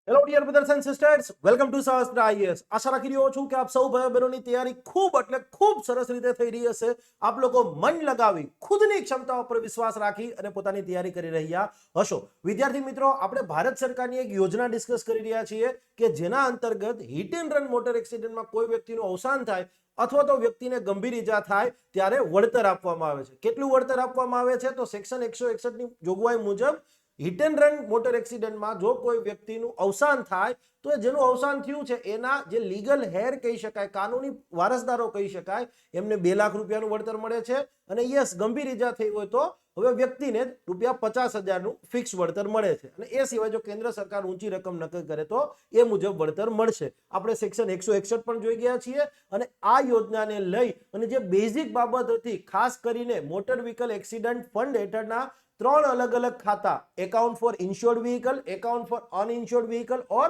Hello dear brothers and sisters, welcome to Sahastra IAS. આશા રાખી રહ્યો છું કે આપ સૌ ભાઈ બહેનોની તૈયારી ખૂબ એટલે ખૂબ સરસ રીતે થઈ રહી હશે. આપ લોકો મન લગાવી ખુદની ક્ષમતાઓ પર વિશ્વાસ રાખી અને પોતાની તૈયારી કરી રહ્યા હશો. વિદ્યાર્થી મિત્રો, આપણે ભારત સરકારની એક યોજના ડિસ્કસ કરી રહ્યા છીએ કે જેના અંતર્ગત હિટ એન્ડ રન મોટર એક્સિડન્ટમાં કોઈ વ્યક્તિનું અવસાન થાય અથવા તો વ્યક્તિને ગંભીર ઈજા થાય ત્યારે વળતર આપવામાં આવે છે. કેટલું વળતર આપવામાં આવે છે? તો સેક્શન 161 ની જોગવાઈ મુજબ હિટ એન્ડ રન મોટર એક્સિડન્ટમાં જો કોઈ વ્યક્તિનું અવસાન થાય તો જેનું અવસાન થયું છે એના જે લીગલ હેર કહી શકાય, કાનૂની વારસદારો કહી શકાય, એમને 2 લાખ રૂપિયાનું વળતર મળે છે. અને યસ, ગંભીર ઈજા થઈ હોય તો હવે વ્યક્તિને ₹50,000નું ફિક્સ વળતર મળે છે. અને એ સિવાય જો કેન્દ્ર સરકાર ઊંચી રકમ નક્કી કરે તો એ મુજબ વળતર મળશે. આપણે સેક્શન 161 પણ જોઈ ગયા છીએ. અને આ યોજનાને લઈ અને જે બેઝિક બાબત હતી, ખાસ કરીને મોટર વ્હીકલ એક્સિડન્ટ ફંડ હેઠળના 3 અલગ અલગ ખાતા, account for insured vehicle, account for uninsured vehicle or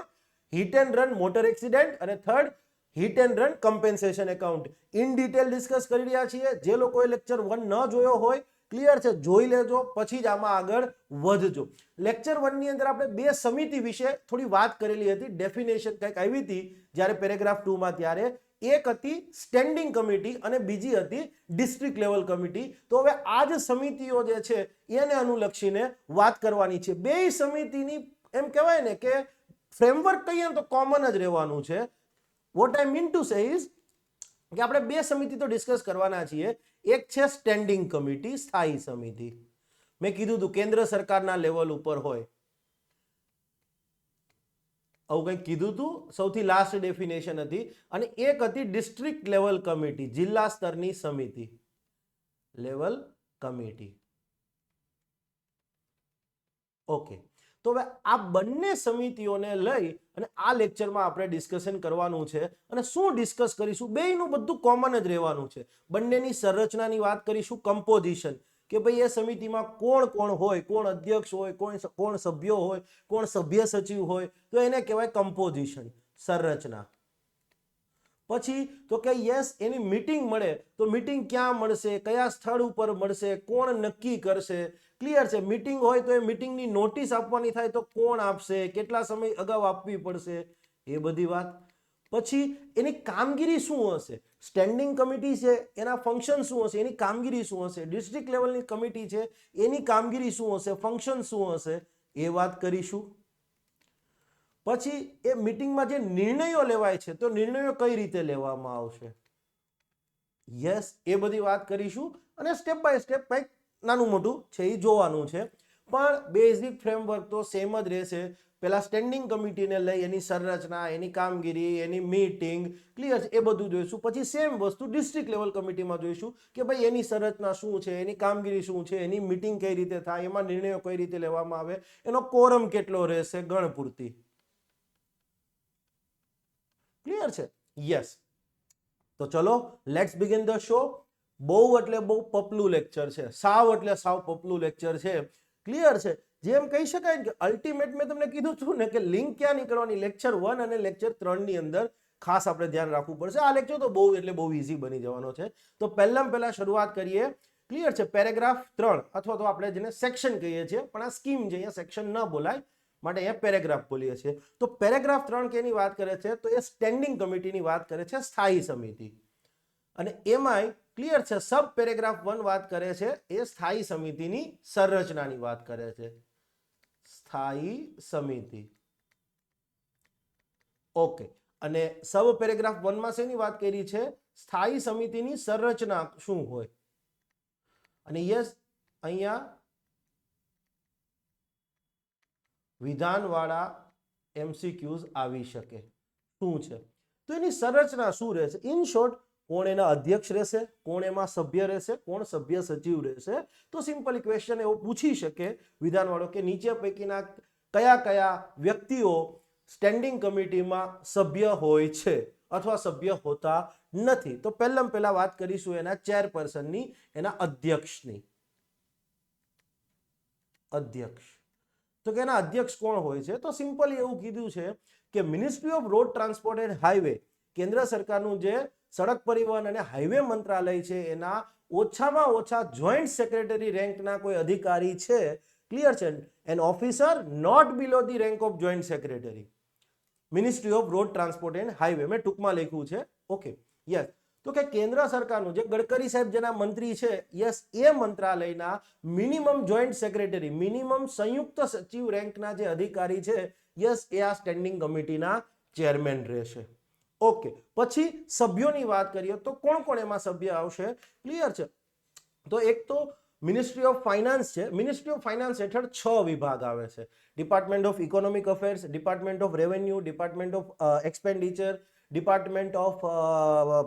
hit and run motor accident, અને third hit and run compensation account, in detail discuss કરી રહ્યા છીએ. જે લોકોએ લેક્ચર 1 ન જોયો હોય, ક્લિયર છે, જોઈ લેજો, પછી જ આમાં આગળ વધજો. લેક્ચર 1 ની અંદર આપણે 2 સમિતિ વિશે થોડી વાત કરેલી હતી. ડેફિનેશન કંઈક આવી હતી જ્યારે પેરેગ્રાફ 2 માં, ત્યારે એક હતી સ્ટેન્ડિંગ કમિટી અને બીજી હતી ડિસ્ટ્રિક્ટ લેવલ કમિટી. તો હવે આ જ સમિતિઓ જે છે એને અનુલક્ષીને વાત કરવાની છે. બે સમિતિની એમ કહેવાય ને કે ફ્રેમવર્ક કહીએ તો કોમન જ રહેવાનું છે. What I mean to say is કે આપણે 2 સમિતિ તો ડિસ્કસ કરવાના છીએ. એક છે સ્ટેન્ડિંગ કમિટી, સ્થાયી સમિતિ. મેં કીધું હતું કેન્દ્ર સરકારના લેવલ ઉપર હોય, આવું કંઈક કીધું હતું. સૌથી લાસ્ટ ડેફિનેશન હતી. અને એક હતી ડિસ્ટ્રિક્ટ લેવલ કમિટી, જિલ્લા સ્તરની સમિતિ, લેવલ કમિટી. ઓકે, તો હવે આ બંને સમિતિઓને લઈ અને આ લેક્ચરમાં આપણે ડિસ્કશન કરવાનું છે. અને શું ડિસ્કસ કરીશું? બેયનું બધું કોમન જ રહેવાનું છે. બંનેની સંરચનાની વાત કરીશું, કમ્પોઝિશન, કે ભાઈ એ સમિતિમાં કોણ કોણ હોય, કોણ અધ્યક્ષ હોય, કોણ સભ્યો હોય, કોણ સભ્ય સચિવ હોય, તો એને કહેવાય કમ્પોઝિશન, સંરચના. પછી તો કે યસ, એની મીટિંગ મળે તો મીટિંગ ક્યાં મળશે, કયા સ્થળ ઉપર મળશે, કોણ નક્કી કરશે, ક્લિયર છે. મીટિંગ હોય તો એ મીટિંગની નોટિસ આપવાની થાય તો કોણ આપશે, કેટલા સમય અગાઉ આપવી પડશે, એ બધી વાત. પછી એની કામગીરી શું હશે? સ્ટેન્ડિંગ કમિટી છે, એના ફંક્શન શું હશે, એની કામગીરી શું હશે? ડિસ્ટ્રિક્ટ લેવલની કમિટી છે, એની કામગીરી શું હશે, ફંક્શન શું હશે, એ વાત કરીશું. પછી એ મીટિંગમાં જે નિર્ણયો લેવાય છે તો નિર્ણયો કઈ રીતે લેવામાં આવશે, યસ, એ બધી વાત કરીશું. અને સ્ટેપ બાય સ્ટેપ કંઈક નાનું મોટું છે એ જોવાનું છે. પણ બેઝિક ફ્રેમવર્ક તો સેમ જ રહેશે. પેલા સ્ટેન્ડિંગ કમિટીને લઈ એની સંરચના, એની કામગીરી, એની મીટિંગ, ક્લિયર છે, એ બધું જોઈશું. પછી સેમ વસ્તુ ડિસ્ટ્રિક્ટ લેવલ કમિટીમાં જોઈશું કે ભાઈ એની સંરચના શું છે, એની કામગીરી શું છે, એની મીટિંગ કઈ રીતે થાય, એમાં નિર્ણયો કઈ રીતે લેવામાં આવે, એનો કોરમ કેટલો રહેશે, ગણપૂર્તિ. ક્લિયર છે? યસ. તો ચલો લેટ્સ બિગિન ધ શો. બહુ એટલે બહુ પપલું લેક્ચર છે, સાવ એટલે સાવ પપલું લેક્ચર છે. ક્લિયર છે? જેમ કહી શકાય કે અલ્ટિમેટ મેં તમને કીધું છું ને કે લિંક ક્યાં નીકળવાની, લેક્ચર 1 અને લેક્ચર 3 ની અંદર ખાસ આપણે ધ્યાન રાખવું પડશે. આ લેક્ચર તો બહુ એટલે બહુ ઈઝી બની જવાનો છે. તો પહેલા શરૂઆત કરીએ. ક્લિયર છે? પેરેગ્રાફ 3 અથવા તો આપણે જેને સેક્શન કહીએ છીએ, પણ આ સ્કીમ છે, અહીંયા સેક્શન ન બોલાય, માટે અહીંયા પેરેગ્રાફ બોલીએ છીએ. તો પેરેગ્રાફ 3 કેની વાત કરે છે? તો એ સ્ટેન્ડિંગ કમિટીની વાત કરે છે, સ્થાયી સમિતિ. અને એમાંય ક્લિયર છે, સબ પેરેગ્રાફ 1 વાત કરે છે એ સ્થાયી સમિતિની સંરચનાની વાત કરે છે. સ્થાયી સમિતિ. ઓકે. અને સબ પેરેગ્રાફ 1 માં શેની વાત કરી છે? સ્થાયી સમિતિની સંરચના શું હોય. અને યસ, અહીંયા વિધાનવાળા એમસીક્યુઝ આવી શકે. શું છે? તો એની સંરચના શું રહેશે? ઇન શોર્ટ, કોણ એના અધ્યક્ષ રહેશે, કોણ એમાં સભ્ય રહેશે, કોણ સભ્ય સચિવ રહેશે. તો સિમ્પલ ક્વેશ્ચન એવો પૂછી શકે વિધાનવાળો કે નીચે પૈકીના કયા કયા વ્યક્તિઓ સ્ટેન્ડિંગ કમિટીમાં સભ્ય હોય છે અથવા સભ્ય હોતા નથી. તો પહેલા વાત કરીશું એના ચેરપર્સનની, એના અધ્યક્ષની. અધ્યક્ષ. તો કે એના અધ્યક્ષ કોણ હોય છે? તો સિમ્પલી એવું કીધું છે કે ministry of road transport and highway, કેન્દ્ર સરકારનું જે સડક પરિવહન અને હાઈવે મંત્રાલય છે, એના ઓછામાં ઓછા જોઈન્ટ સેક્રેટરી રેન્કના કોઈ અધિકારી છે. ક્લિયર છે? An officer not below the rank of joint secretary. Ministry of road transport and highway, મેં ટૂંકમાં લખ્યું છે. Okay, yes. તો કે કેન્દ્ર સરકારનું જે ગડકરી સાહેબ જેના મંત્રી છે, યસ, એ મંત્રાલયના મિનિમમ જોઈન્ટ સેક્રેટરી, મિનિમમ સંયુક્ત સચિવ રેન્કના જે અધિકારી છે, યસ, એ આ સ્ટેન્ડિંગ કમિટીના ચેરમેન રહેશે. ઓકે, પછી સભ્યોની વાત કરીએ તો કોણ કોણ એમાં સભ્ય આવશે, ક્લિયર છે. તો એક તો મિનિસ્ટ્રી ઓફ ફાઇનાન્સ છે. મિનિસ્ટ્રી ઓફ ફાઇનાન્સ હેઠળ 6 વિભાગ આવે છે. Department of economic affairs, department of revenue, department of expenditure, department of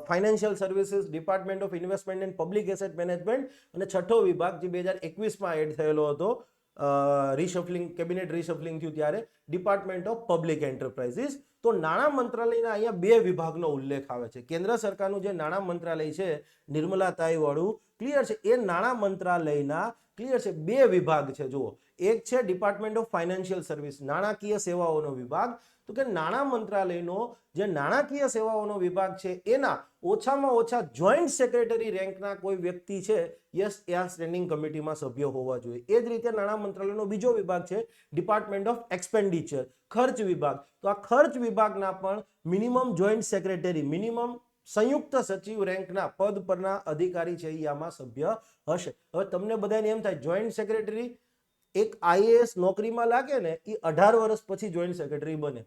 financial services, department of investment and public asset management, અને છઠ્ઠો વિભાગ જે 2021માં એડ થયેલો હતો, રિશફલિંગ, કેબિનેટ રિશફલિંગ થયું ત્યારે, ડિપાર્ટમેન્ટ ઓફ પબ્લિક એન્ટરપ્રાઇઝીસ. તો નાણાં મંત્રાલયના અહીંયા 2 વિભાગનો ઉલ્લેખ આવે છે. કેન્દ્ર સરકારનું જે નાણાં મંત્રાલય છે, નિર્મલા તાઈ વાળું, ક્લિયર છે, એ નાણાં મંત્રાલયના, ક્લિયર છે, 2 વિભાગ છે. જુઓ, એક છે ડિપાર્ટમેન્ટ ઓફ ફાઇનાન્શિયલ સર્વિસ, નાણાકીય સેવાઓનો વિભાગ. તો કે નાણાં મંત્રાલયનો જે નાણાકીય સેવાઓનો વિભાગ છે એના ઓછામાં ઓછા જોઈન્ટ સેક્રેટરી રેન્કના કોઈ વ્યક્તિ છે, યસ, એ આ સ્ટેન્ડિંગ કમિટીમાં સભ્ય હોવા જોઈએ. એ જ રીતે નાણાં મંત્રાલયનો બીજો વિભાગ છે ડિપાર્ટમેન્ટ ઓફ એક્સપેન્ડિચર, ખર્ચ વિભાગ. તો આ ખર્ચ વિભાગના પણ મિનિમમ જોઈન્ટ સેક્રેટરી, મિનિમમ સંયુક્ત સચિવ રેન્કના પદ પરના અધિકારી છે એ આમાં સભ્ય હશે. હવે તમને બધાને એમ થાય જોઈન્ટ સેક્રેટરી એક આઈએએસ નોકરીમાં લાગે ને, એ 18 વર્ષ પછી જોઈન્ટ સેક્રેટરી બને.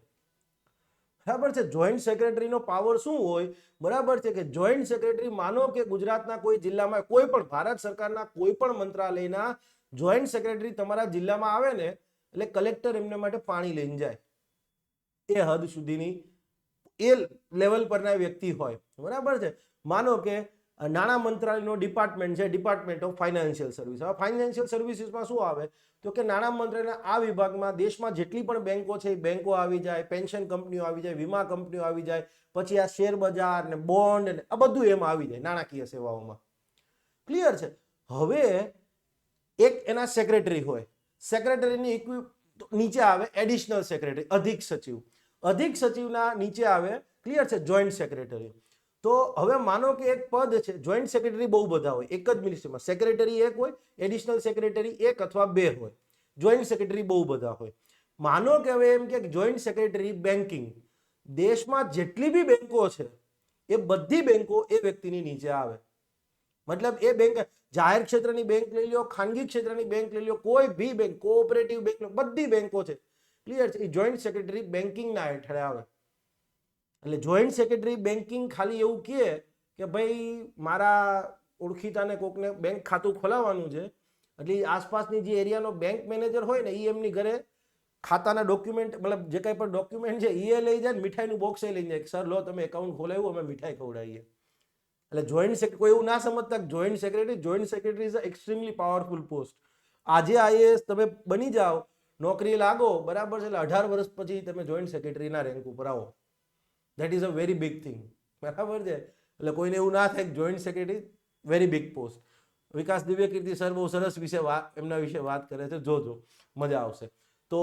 બરાબર છે. જોઈન્ટ સેક્રેટરીનો પાવર શું હોય, બરાબર છે, કે જોઈન્ટ સેક્રેટરી, માનો કે ગુજરાતના કોઈ જિલ્લામાં કોઈ પણ ભારત સરકારના કોઈ પણ મંત્રાલયના જોઈન્ટ સેક્રેટરી તમારા જિલ્લામાં આવે ને, એટલે કલેક્ટર એમને માટે પાણી લઈને જાય. એ હદ સુધીની એ લેવલ પરના વ્યક્તિ હોય, બરાબર છે. માનો કે નાણાં મંત્રાલયનો ડિપાર્ટમેન્ટ છે ડિપાર્ટમેન્ટ ઓફ ફાઇનાન્શિયલ સર્વિસ. હવે ફાઇનાન્શિયલ સર્વિસીસમાં શું આવે, તો કે નાણાં મંત્રાલયના આ વિભાગમાં દેશમાં જેટલી પણ બેંકો છે એ બેંકો આવી જાય, પેન્શન કંપનીઓ આવી જાય, વીમા કંપનીઓ આવી જાય, પછી આ શેર બજાર ને બોન્ડ ને આ બધું એમાં આવી જાય નાણાકીય સેવાઓમાં. ક્લિયર છે. હવે એક એના સેક્રેટરી હોય, સેક્રેટરીની નીચે આવે એડિશનલ સેક્રેટરી, અધિક સચિવ. અધિક સચિવના નીચે આવે, ક્લિયર છે, જોઈન્ટ સેક્રેટરી. તો હવે માનો કે એક પદ છે, જોઈન્ટ સેક્રેટરી બહુ બધા હોય એક જ મિનિસ્ટ્રીમાં, સેક્રેટરી એક હોય, એડિશનલ સેક્રેટરી એક અથવા 2 હોય, જોઈન્ટ સેક્રેટરી બહુ બધા હોય. માનો કે હવે એમ કે જોઈન્ટ સેક્રેટરી બેન્કિંગ, દેશમાં જેટલી બી બેંકો છે એ બધી બેંકો એ વ્યક્તિની નીચે આવે. મતલબ એ બેંક, જાહેર ક્ષેત્રની બેંક લઈ લો, ખાનગી ક્ષેત્રની બેંક લઈ લો, કોઈ બી બેંક, કોઓપરેટિવ બેંક, બધી બેંકો છે, ક્લિયર છે, એ જોઈન્ટ સેક્રેટરી બેન્કિંગના હેઠળ આવે. એટલે જોઈન્ટ સેક્રેટરી બેન્કિંગ ખાલી એવું કહે કે ભાઈ મારા ઓળખીતાને કોકને બેંક ખાતું ખોલાવવાનું છે, એટલે આસપાસની જે એરિયાનો બેંક મેનેજર હોય ને, એ એમની ઘરે ખાતાના ડોક્યુમેન્ટ, મતલબ જે કંઈ પણ ડોક્યુમેન્ટ છે એ લઈ જાય, મીઠાઈનું બોક્સ એ લઈ જાય, સર લો તમે એકાઉન્ટ ખોલાવ્યું, અમે મીઠાઈ ખવડાવીએ. એટલે જોઈન્ટ સેક્રેટરી, કોઈ એવું ના સમજતા joint secretary is a extremely powerful post. આજે આઈએએસ તમે બની જાઓ, નોકરી લાગો, બરાબર છે, એટલે 18 વર્ષ પછી તમે જોઈન્ટ સેક્રેટરીના રેન્ક ઉપર આવો. That is a very big thing, બરાબર છે. એટલે કોઈને એવું ના થાય કે joint secretary very big post. Vikas Divyakirti sir બહુ સરસ એમના વિશે વાત કરે છે, જોજો, મજા આવશે. તો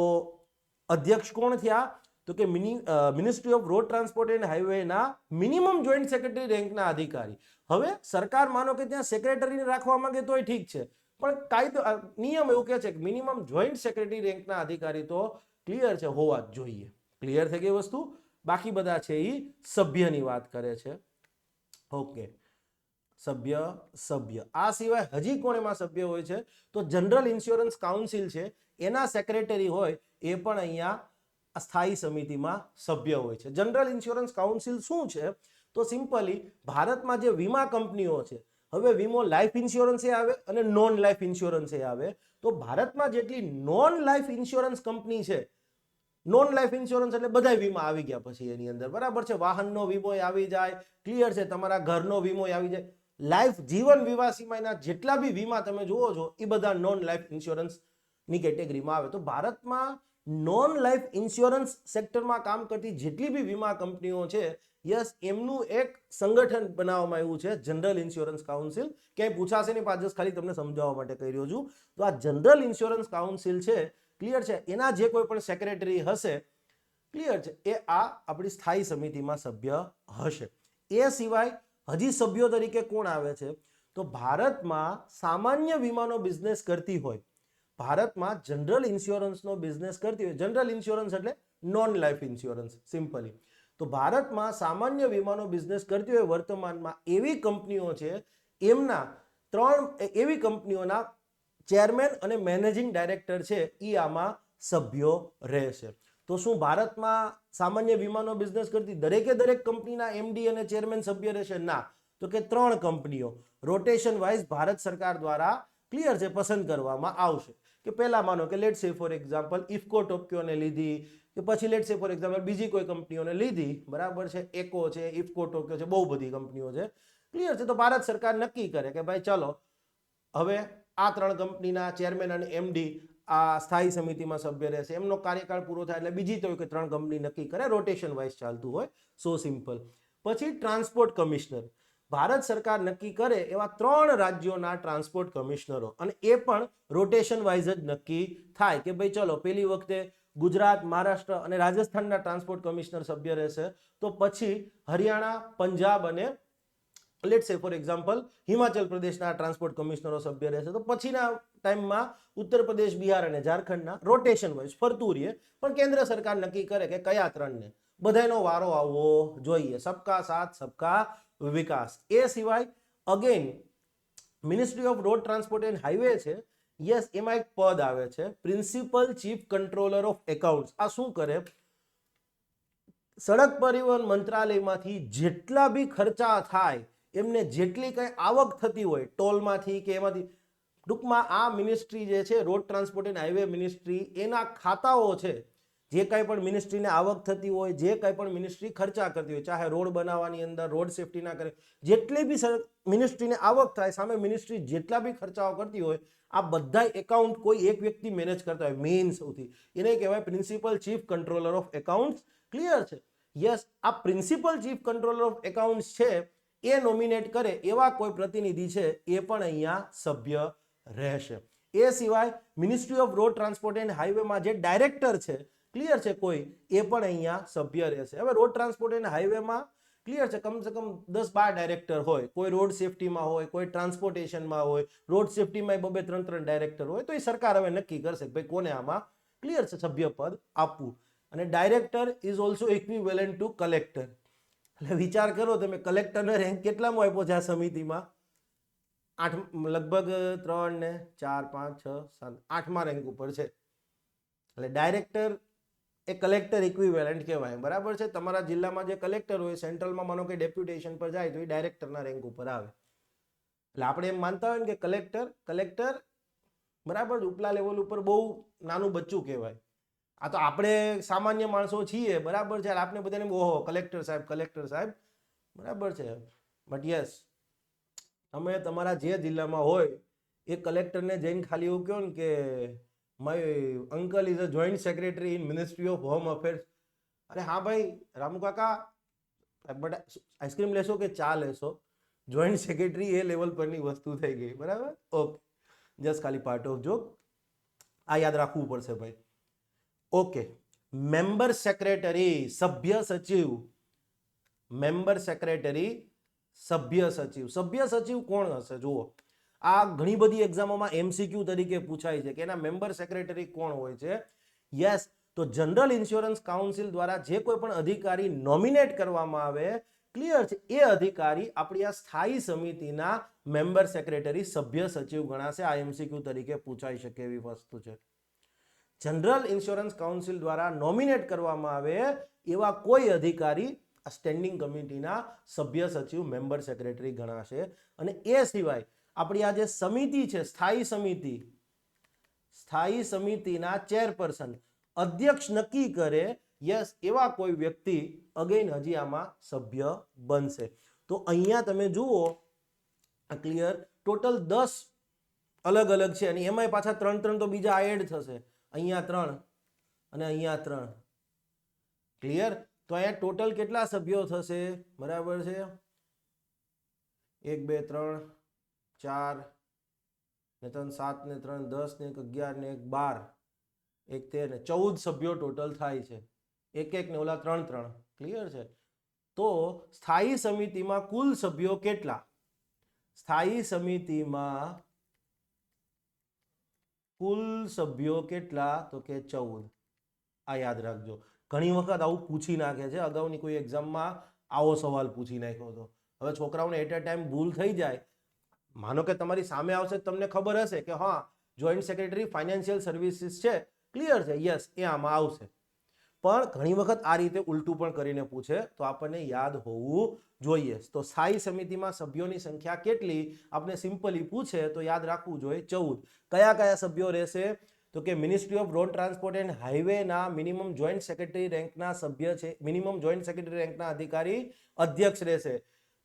અધ્યક્ષ કોણ થયા, તો કે ministry of road transport and હાઈવેના મિનિમમ જોઈન્ટ સેક્રેટરી રેન્કના અધિકારી. હવે સરકાર માનો કે ત્યાં સેક્રેટરીને રાખવા માંગે તોય ઠીક છે, પણ કાયદો નિયમ એવું કહે છે કે મિનિમમ જોઈન્ટ સેક્રેટરી રેન્કના અધિકારી તો ક્લિયર છે હોવા જ જોઈએ. ક્લિયર થઈ ગઈ વસ્તુ. બાકી બધા છે એ સભ્યની વાત કરે છે. ઓકે, સભ્ય. આ સિવાય હજી કોણ એમાં સભ્ય હોય છે, તો જનરલ ઇન્સ્યોરન્સ કાઉન્સિલ છે, એના સેક્રેટરી હોય એ પણ અહીંયા સ્થાયી સમિતિમાં સભ્ય હોય છે. જનરલ ઇન્સ્યોરન્સ કાઉન્સિલ શું છે, તો સિમ્પલી ભારતમાં જે વીમા કંપનીઓ છે, હવે વીમો લાઈફ ઇન્સ્યોરન્સ એ આવે અને નોન લાઈફ ઇન્સ્યોરન્સ એ આવે. તો ભારતમાં જેટલી નોન લાઈફ ઇન્સ્યોરન્સ કંપની છે, નોન લાઈફ ઇન્સ્યોરન્સ એટલે બધા વીમા આવી ગયા પછી એની અંદર, બરાબર છે, વાહનનો વીમો આવી જાય, ક્લિયર છે, તમારા ઘરનો વીમો આવી જાય, લાઈફ જીવન વીમા સિવાયના જેટલા બી વીમા તમે જુઓ છો એ બધા નોન લાઈફ ઇન્સ્યોરન્સ ની કેટેગરીમાં આવે. તો ભારતમાં નોન લાઈફ ઇન્સ્યોરન્સ સેક્ટરમાં કામ કરતી જેટલી બી વીમા કંપનીઓ છે, યસ, એમનું એક સંગઠન બનાવવામાં આવ્યું છે, જનરલ ઇન્સ્યોરન્સ કાઉન્સિલ. ક્યાંય પૂછાશે નહીં, પાછળ ખાલી તમને સમજાવવા માટે કહી રહ્યો છું. તો આ જનરલ ઇન્સ્યોરન્સ કાઉન્સિલ છે, ક્લિયર છે, એના જે કોઈ પણ સેક્રેટરી હશે, ક્લિયર છે, એ આ આપણી સ્થાયી સમિતિમાં સભ્ય હશે. એ સિવાય હજી સભ્યો તરીકે કોણ આવે છે, તો ભારતમાં સામાન્ય વીમાનો બિઝનેસ કરતી હોય, ભારતમાં જનરલ ઇન્સ્યોરન્સનો બિઝનેસ કરતી હોય, જનરલ ઇન્સ્યોરન્સ એટલે નોન લાઈફ ઇન્સ્યોરન્સ સિમ્પલી. તો ભારતમાં સામાન્ય વીમાનો બિઝનેસ કરતી હોય વર્તમાનમાં એવી કંપનીઓ છે, એમના 3 એવી કંપનીઓના ચેરમેન અને મેનેજિંગ ડાયરેક્ટર છે એ આમાં સભ્યો રહેશે. તો શું ભારતમાં સામાન્ય વીમાનો બિઝનેસ કરતી દરેક કંપનીના એમડી અને ચેરમેન સભ્ય રહેશે? ના. તો કે 3 કંપનીઓ રોટેશન વાઇઝ ભારત સરકાર દ્વારા ક્લિયર છે પસંદ કરવામાં આવશે. કે પહેલા માનો કે લેટ સે ફોર એક્ઝામ્પલ ઇફકો ટોક્યોને લીધી, કે પછી લેટ સે ફોર એક્ઝામ્પલ બીજી કોઈ કંપનીઓને લીધી, બરાબર છે, એકો છે, ઇફકો ટોક્યો છે, બહુ બધી કંપનીઓ છે, ક્લિયર છે. તો ભારત સરકાર નક્કી કરે કે ભાઈ ચલો હવે આ 3 કંપનીના ચેરમેન અને એમડી આ સ્થાયી સમિતિમાં સભ્ય રહેશે. એમનો કાર્યકાળ પૂરો થાય એટલે બીજી તો કે 3 કંપની નક્કી કરે, રોટેશન વાઇઝ ચાલતું હોય. સો સિમ્પલ. પછી ટ્રાન્સપોર્ટ કમિશનર, ભારત સરકાર નક્કી કરે એવા 3 રાજ્યોના ટ્રાન્સપોર્ટ કમિશનરો, અને એ પણ રોટેશન વાઇઝ જ નક્કી થાય કે ભાઈ ચલો પેલી વખતે ગુજરાત, મહારાષ્ટ્ર અને રાજસ્થાનના ટ્રાન્સપોર્ટ કમિશનર સભ્ય રહેશે, તો પછી હરિયાણા, પંજાબ અને લેટ સે ફોર એક્ઝામ્પલ હિમાચલ પ્રદેશના ટ્રાન્સપોર્ટ કમિશનરો સભ્ય રહેશે. તો પછીના ટાઈમમાં ઉત્તર પ્રદેશ, બિહાર અને ઝારખંડના રોટેશન વાઇઝ ફરતું રહીએ, પણ કેન્દ્ર સરકાર નક્કી કરે કે કયા 3ને બધાનો વારો આવવો જોઈએ. સબકા સાથ સબકા વિકાસ. એ સિવાય again ministry of road transport and highway છે, યસ, એમાં એક પદ આવે છે principal chief controller of accounts. આ શું કરે? સડક પરિવહન મંત્રાલયમાંથી જેટલા બી ખર્ચા થાય, એમને જેટલી કઈ આવક થતી હોય ટોલમાંથી કે એમાંથી, ટૂંકમાં આ મિનિસ્ટ્રી જે છે road transport and highway ministry, એના ખાતાઓ છે, જે કાંઈ પણ મિનિસ્ટ્રીને આવક થતી હોય, જે કાંઈ પણ મિનિસ્ટ્રી ખર્ચા કરતી હોય, ચાહે રોડ બનાવવાની અંદર, રોડ સેફટીના કરે, જેટલી બી મિનિસ્ટ્રીને આવક થાય, સામે મિનિસ્ટ્રી જેટલા બી ખર્ચાઓ કરતી હોય, આ બધા એકાઉન્ટ કોઈ એક વ્યક્તિ મેનેજ કરતા હોય, મેઇન સૌથી, એને કહેવાય principal chief controller of accounts. Clear છે? યસ. આ principal chief controller of accounts છે એ નોમિનેટ કરે એવા કોઈ પ્રતિનિધિ છે એ પણ અહીંયા સભ્ય રહેશે. એ સિવાય ministry of road transport and હાઈવેમાં જે ડાયરેક્ટર છે, ક્લિયર છે, કોઈ, એ પણ અહીંયા સભ્ય રહેશે. હવે રોડ ટ્રાન્સપોર્ટ એન્ડ હાઈવેમાં ક્લિયર છે કમસે કમ 10-12 ડાયરેક્ટર હોય, કોઈ રોડ સેફટીમાં હોય, કોઈ ટ્રાન્સપોર્ટેશનમાં હોય, રોડ સેફટીમાં 2-3 ડાયરેક્ટર હોય. તો એ સરકાર હવે નક્કી કરશે કે ભાઈ કોને આમાં ક્લિયર છે સભ્ય પદ આપવું. અને director is also equivalent two collector. એટલે વિચાર કરો તમે, કલેક્ટરનો રેન્ક કેટલામાં આપ્યો છે આ સમિતિમાં? 8, લગભગ 3 ને 4 5 6 7 8મા રેન્ક ઉપર છે. એટલે ડાયરેક્ટર એ કલેક્ટર ઇક્વિવેલન્ટ કહેવાય, બરાબર છે. તમારા જિલ્લામાં જે કલેક્ટર હોય, સેન્ટ્રલમાં માનો કે ડેપ્યુટેશન પર જાય તો એ ડાયરેક્ટરના રેન્ક ઉપર આવે. એટલે આપણે એમ માનતા હોય ને કે કલેક્ટર બરાબર ઉપલા લેવલ ઉપર બહુ નાનું બચ્ચું કહેવાય. આ તો આપણે સામાન્ય માણસો છીએ, બરાબર છે. આપણે બધાને ઓહો કલેક્ટર સાહેબ, બરાબર છે. બટ યસ, તમે તમારા જે જિલ્લામાં હોય એ કલેક્ટરને જઈને ખાલી એવું કહો ને કે my uncle is a joint secretary in ministry of home affairs. અરે હા ભાઈ રામુ કાકા, બટ આઈસ્ક્રીમ લેશો કે ચા લેશો? જોઈન્ટ સેક્રેટરી એ લેવલ પરની વસ્તુ થઈ ગઈ, બરાબર. ઓકે, જસ્ટ ખાલી પાર્ટ ઓફ જોક, આ યાદ રાખવું પડશે ભાઈ. ઓકે, મેમ્બર સેક્રેટરી, સભ્ય સચિવ. મેમ્બર સેક્રેટરી, સભ્ય સચિવ. સભ્ય સચિવ કોણ હશે? જુઓ, આ ઘણી બધી એક્ઝામોમાં એમસીક્યુ તરીકે પૂછાય છે કે એના મેમ્બર સેક્રેટરી કોણ હોય છે. યસ, તો જનરલ ઇન્સ્યોરન્સ કાઉન્સિલ દ્વારા જે કોઈ પણ અધિકારી નોમિનેટ કરવામાં આવે, ક્લિયર છે, એ અધિકારી આપણી આ સ્થાયી સમિતિના મેમ્બર સેક્રેટરી, સભ્ય સચિવ ગણાશે. આ એમસીક્યુ તરીકે પૂછાઈ શકે એવી વસ્તુ છે. જનરલ ઇન્સ્યોરન્સ કાઉન્સિલ દ્વારા નોમિનેટ કરવામાં આવે એવા કોઈ અધિકારી આ સ્ટેન્ડિંગ કમિટીના સભ્ય સચિવ, મેમ્બર સેક્રેટરી ગણાશે. અને એ સિવાય આપણી આ જે સમિતિ છે, સ્થાયી સમિતિના ચેરપર્સન, અધ્યક્ષ નક્કી કરે, યસ, એવા કોઈ વ્યક્તિ અગેન હજી આમાં સભ્ય બનશે. તો અહીંયા તમે જુઓ ક્લિયર, ટોટલ 10 અલગ અલગ છે, અને એમાંય પાછા 3 તો બીજા એડ થશે. અહીંયા 3 અને અહીંયા 3. ક્લિયર? તો અહીંયા ટોટલ કેટલા સભ્યો થશે? બરાબર છે, 1 2 3 4 ને 3 7 ને 3 10 ને 1 11 ને 1 12 1 13 ને 14 સભ્યો ટોટલ થાય છે. એક ને ઓલા 3. ક્લિયર છે? તો સ્થાયી સમિતિમાં કુલ સભ્યો કેટલા? સ્થાયી સમિતિમાં કુલ સભ્યો કેટલા? તો કે 14. આ યાદ રાખજો. ઘણી વખત આવું પૂછી નાખે છે, અગાઉની કોઈ એક્ઝામમાં આવો સવાલ પૂછી નાખ્યો હતો. હવે છોકરાઓને એટ અ ટાઈમ ભૂલ થઈ જાય, માનો કે તમારી સામે આવશે, તમને ખબર હશે કે હા જોઈન્ટ સેક્રેટરી ફાઇનાન્શિયલ સર્વિસીસ છે, ક્લિયર છે, યસ એ આમાં આવશે, પણ ઘણી વખત આ રીતે ઉલટું પણ કરીને પૂછે, તો આપણને યાદ હોવું જોઈએ. તો સ્થાયી સમિતિમાં સભ્યોની સંખ્યા કેટલી, આપણે સિમ્પલી પૂછે તો યાદ રાખવું જોઈએ 14. કયા કયા સભ્યો રહેશે, તો કે ministry of road transport and highway ના મિનિમમ જોઈન્ટ સેક્રેટરી રેન્કના સભ્ય છે, મિનિમમ જોઈન્ટ સેક્રેટરી રેન્કના અધિકારી અધ્યક્ષ રહેશે.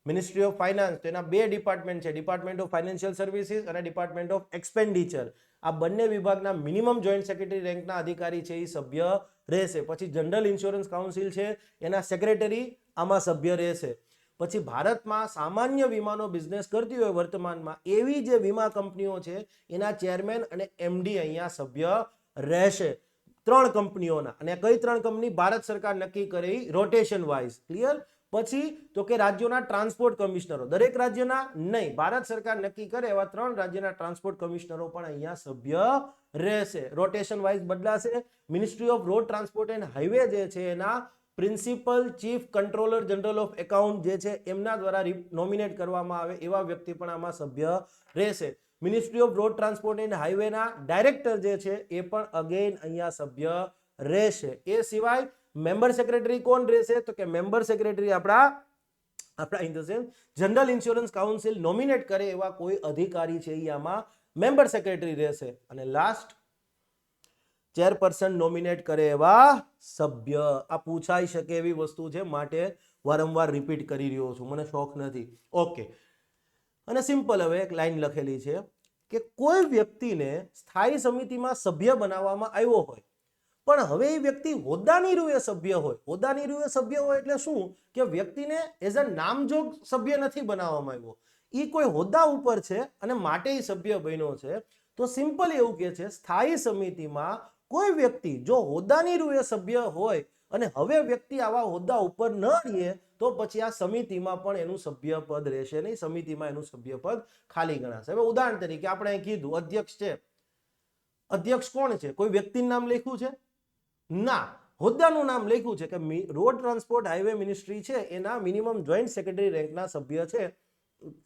મિનિસ્ટ્રી ઓફ ફાઇનાન્સ, તો એના બે ડિપાર્ટમેન્ટ છે, ડિપાર્ટમેન્ટ ઓફ ફાઇનાન્શિયલ સર્વિસીસ અને ડિપાર્ટમેન્ટ ઓફ એક્સપેન્ડિચર. આ બંને વિભાગના મિનિમમ જોઈન્ટ સેક્રેટરી રેન્કના અધિકારી છે એ સભ્ય રહેશે. પછી જનરલ ઇન્સ્યોરન્સ કાઉન્સિલ છે, એના સેક્રેટરી આમાં સભ્ય રહેશે. પછી ભારતમાં સામાન્ય વીમાનો બિઝનેસ કરતી હોય વર્તમાનમાં એવી જે વીમા કંપનીઓ છે એના ચેરમેન અને એમડી અહીંયા સભ્ય રહેશે. 3 કંપનીઓના, અને કઈ 3 કંપની ભારત સરકાર નક્કી કરે રોટેશન વાઇઝ, ક્લિયર. પછી તો કે રાજ્યોના ટ્રાન્સપોર્ટ કમિશનરો, દરેક રાજ્યના નહીં, ભારત સરકાર નક્કી કરે એવા 3 રાજ્યના ટ્રાન્સપોર્ટ કમિશનરો પણ અહીંયા સભ્ય રહેશે. રોટેશન વાઇઝ બદલાશે. Ministry of road transport and highway જે છે એના principal chief controller general of account જે છે એમના દ્વારા નોમિનેટ કરવામાં આવે એવા વ્યક્તિ પણ આમાં સભ્ય રહેશે. Ministry of road transport and highway ના ડાયરેક્ટર જે છે એ પણ અગેન અહીંયા સભ્ય રહેશે. એ સિવાય મેમ્બર સેક્રેટરી કોણ રહેશે, તો કે મેમ્બર સેક્રેટરી આપણા in the sense general insurance council nominate કરે એવા કોઈ અધિકારી છે એ આમાં મેમ્બર સેક્રેટરી રહેશે. અને લાસ્ટ ચેરપર્સન નોમિનેટ કરે એવા સભ્ય. આ પૂછાઈ શકે એવી વસ્તુ છે, માટે વારંવાર રિપીટ કરી રહ્યો છું, મને શોખ નથી. ઓકે, અને સિમ્પલ હવે એક લાઈન લખેલી છે કે કોઈ વ્યક્તિને સ્થાયી સમિતિમાં સભ્ય બનાવવામાં આવ્યો હોય, પણ હવે એ વ્યક્તિ હોદ્દાની રૂએ સભ્ય હોય. હોદ્દાની રૂએ સભ્ય હોય એટલે શું, કે વ્યક્તિને એઝ અ નામજોગ સભ્ય નથી બનાવવામાં આવ્યો, એ કોઈ હોદ્દા ઉપર છે અને માટે એ સભ્ય બન્યો છે. તો સિમ્પલ એવું કે છે સ્થાયી સમિતિમાં કોઈ વ્યક્તિ જો હોદ્દાની રૂએ સભ્ય હોય અને હવે વ્યક્તિ આવા હોદ્દા ઉપર ન રહે તો પછી આ સમિતિમાં પણ એનું સભ્યપદ રહેશે નહીં, સમિતિમાં એનું સભ્યપદ ખાલી ગણાશે. હવે ઉદાહરણ તરીકે આપણે અહીં કીધું અધ્યક્ષ છે, અધ્યક્ષ કોણ છે, કોઈ વ્યક્તિનું નામ લખ્યું છે ના, હોદ્દાનું નામ લખ્યું છે કે રોડ ટ્રાન્સપોર્ટ હાઈવે મિનિસ્ટ્રી છે એના મિનિમમ જોઈન્ટ સેક્રેટરી રેન્કના સભ્ય છે,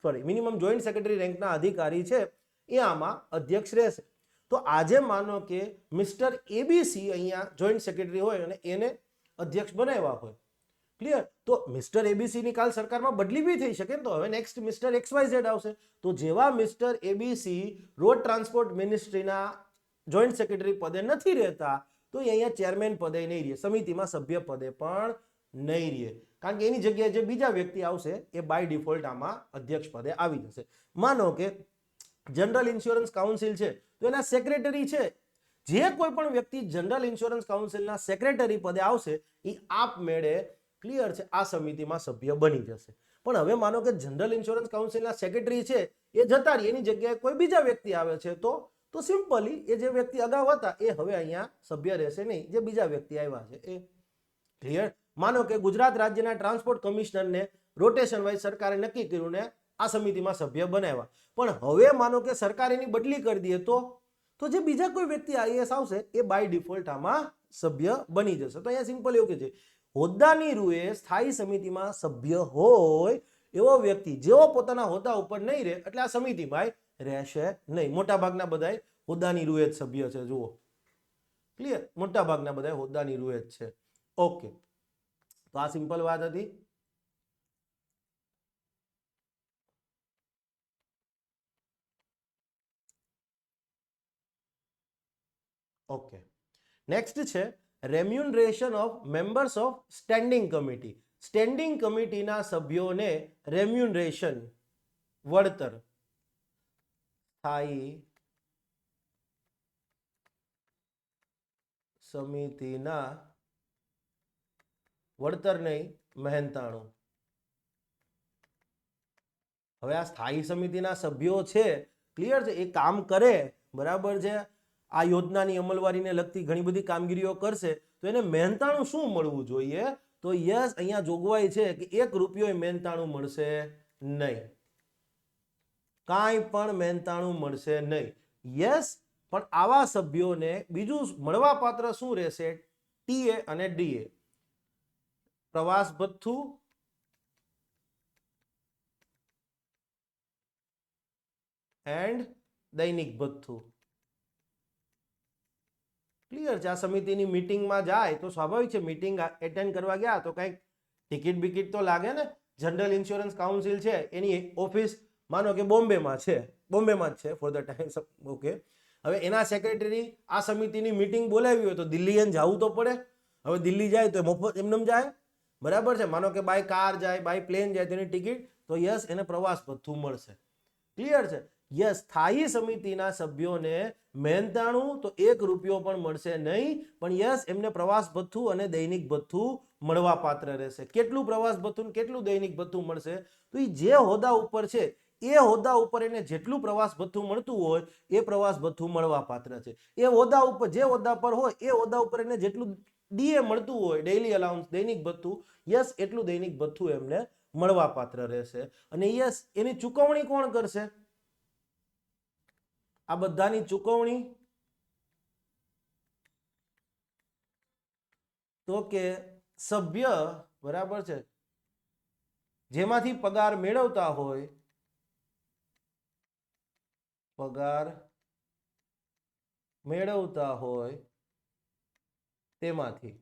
સોરી મિનિમમ જોઈન્ટ સેક્રેટરી રેન્કના અધિકારી છે, એ આમાં અધ્યક્ષ રહેશે. તો આજે માનો કે મિસ્ટર એબીસી અહીંયા જોઈન્ટ સેક્રેટરી હોય અને એને અધ્યક્ષ બનાવ્યા હોય, ક્લિયર. તો મિસ્ટર એબીસી ની કાલ સરકારમાં બદલી બી થઈ શકે, તો હવે નેક્સ્ટ મિસ્ટર XYZ આવશે. તો જેવા મિસ્ટર એબીસી રોડ ટ્રાન્સપોર્ટ મિનિસ્ટ્રીના જોઈન્ટ સેક્રેટરી પદે નથી રહેતા, તો અહીંયા ચેરમેન પદે નહીં રહે, સમિતિમાં સભ્ય પદે પણ નહીં રહે, કારણ કે એની જગ્યાએ જે બીજા વ્યક્તિ આવશે એ બાય ડિફોલ્ટ આમાં અધ્યક્ષ પદે આવી જશે. માનો કે જનરલ ઇન્સ્યોરન્સ કાઉન્સિલ છે તો એના સેક્રેટરી છે, જે કોઈ પણ વ્યક્તિ જનરલ ઇન્સ્યોરન્સ કાઉન્સિલના સેક્રેટરી પદે આવશે એ આપમેળે ક્લિયર છે આ સમિતિમાં સભ્ય બની જશે. પણ હવે માનો કે જનરલ ઇન્સ્યોરન્સ કાઉન્સિલના સેક્રેટરી છે એ જતા રહી, એની જગ્યાએ કોઈ બીજા વ્યક્તિ આવે છે તો સિમ્પલી એ જે વ્યક્તિ અગાઉ હતા એ હવે અહીંયા સભ્ય રહેશે નહીં, જે બીજા વ્યક્તિ આવ્યા છે એ, ક્લિયર. માનો કે ગુજરાત રાજ્યના ટ્રાન્સપોર્ટ કમિશનરને રોટેશન વાઇઝ સરકારે નક્કી કર્યું ને આ સમિતિમાં સભ્ય બનાવ્યા, પણ હવે માનો કે સરકાર એની બદલી કરી દે તો જે બીજા કોઈ વ્યક્તિ આઈએએસ આવશે એ બાય ડિફોલ્ટ આમાં સભ્ય બની જશે. તો અહીંયા સિમ્પલ એવું કે છે હોદ્દાની રૂએ સ્થાયી સમિતિમાં સભ્ય હોય એવો વ્યક્તિ જેવો પોતાના હોદ્દા ઉપર નહીં રહે એટલે આ સમિતિમાં રહેશે નહીં. મોટા ભાગના બધા હોદ્દાની રૂએ જ સભ્ય છે, જુઓ ક્લિયર, મોટા ભાગના બધા હોદ્દાની રૂએ જ છે. ઓકે, તો આ સિમ્પલ વાત હતી. ઓકે, નેક્સ્ટ છે remuneration of members of standing committee. Standing કમિટીના સભ્યોને રેમ્યુનરેશન વળતર સ્થાયી સમિતિના વળતર નહીં મહેનતાણું. હવે આ સ્થાયી સમિતિના સભ્યો છે, ક્લિયર છે, એ કામ કરે, બરાબર છે, આ યોજનાની અમલવારીને લગતી ઘણી બધી કામગીરીઓ કરશે, તો એને મહેનતાણું શું મળવું જોઈએ, તો યસ અહીંયા જોગવાઈ છે કે 1 રૂપિયો મહેનતાણું મળશે નહીં, કાંઈ પણ મહેનતાણું મળશે નહીં. યસ, પણ આવા સભ્યોને બીજું મળવાપાત્ર શું રહેશે, ટીએ અને ડીએ, પ્રવાસ ભથ્થું એન્ડ દૈનિક ભથ્થું. ક્લિયર છે? આ સમિતિની મીટિંગમાં જાય તો સ્વાભાવિક છે, મીટિંગ એટેન્ડ કરવા ગયા તો કંઈક ટિકિટ બિકિટ તો લાગે ને. જનરલ ઇન્સ્યોરન્સ કાઉન્સિલ છે એની ઓફિસ માનો કે બોમ્બેમાં છે, બોમ્બેમાં જ છે ફોર ધ ટાઈમ, ઓકે. હવે એના સેક્રેટરી આ સમિતિની મીટિંગ બોલાવી હોય તો દિલ્હી એને જવું તો પડે. હવે દિલ્હી જાય તો મફત એમને જાય, બરાબર છે. માનો કે બાય કાર જાય, બાય પ્લેન જાય તેની ટિકિટ, તો યસ એને પ્રવાસ ભથ્થું મળશે. ક્લિયર છે? યસ, સ્થાયી સમિતિના સભ્યોને મહેનતાણું તો 1 રૂપિયો પણ મળશે નહીં, પણ યસ એમને પ્રવાસ ભથ્થું અને દૈનિક ભથ્થું મળવા પાત્ર રહેશે. કેટલું પ્રવાસ ભથ્થું કેટલું દૈનિક ભથ્થું મળશે? તો એ જે હોદ્દા ઉપર છે એ હોદ્દા ઉપર એને જેટલું પ્રવાસ ભથ્થું મળતું હોય એ પ્રવાસ ભથ્થું મળવા પાત્ર છે. એ હોદ્દા ઉપર, જે હોદ્દા પર હોય એ હોદ્દા ઉપર એને જેટલું ડીએ મળતું હોય, ડેઇલી અલાઉન્સ, દૈનિક ભથ્થું, યસ એટલું દૈનિક ભથ્થું એમને મળવા પાત્ર રહેશે. અને યસ એની ચૂકવણી કોણ કરશે? આ બધાની ચૂકવણી તો કે સભ્ય, બરાબર છે, જેમાંથી પગાર મેળવતા હોય, પગાર મેળવતા હોય તેમાંથી,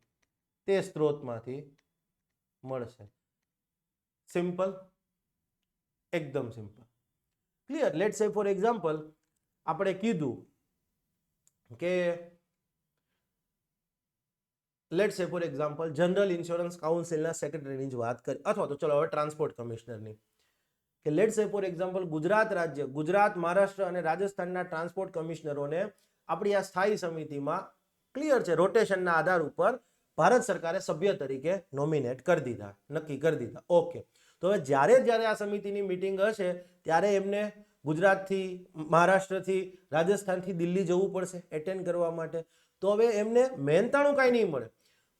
તે સ્ત્રોતમાંથી મળશે. સિમ્પલ, એકદમ સિમ્પલ. ક્લિયર? લેટ્સ સે ફોર એક્ઝામ્પલ આપણે કીધું કે લેટ્સ સે ફોર એક્ઝામ્પલ જનરલ ઇન્સ્યોરન્સ કાઉન્સિલના સેક્રેટરીની જ વાત કરી, અથવા તો ચલો હવે ટ્રાન્સપોર્ટ કમિશનરની, કે લેટ્સ સે ફોર એક્ઝામ્પલ ગુજરાત રાજ્ય, ગુજરાત, મહારાષ્ટ્ર અને રાજસ્થાનના ટ્રાન્સપોર્ટ કમિશનરોને આપણી આ સ્થાયી સમિતિમાં, ક્લિયર છે, રોટેશનના આધાર ઉપર ભારત સરકારે સભ્ય તરીકે નોમિનેટ કરી દીધા, નક્કી કરી દીધા. ઓકે, તો હવે જ્યારે આ સમિતિની મીટિંગ હશે ત્યારે એમને ગુજરાતથી, મહારાષ્ટ્રથી, રાજસ્થાનથી દિલ્હી જવું પડશે એટેન્ડ કરવા માટે. તો હવે એમને મહેનતાણું કાંઈ નહીં મળે,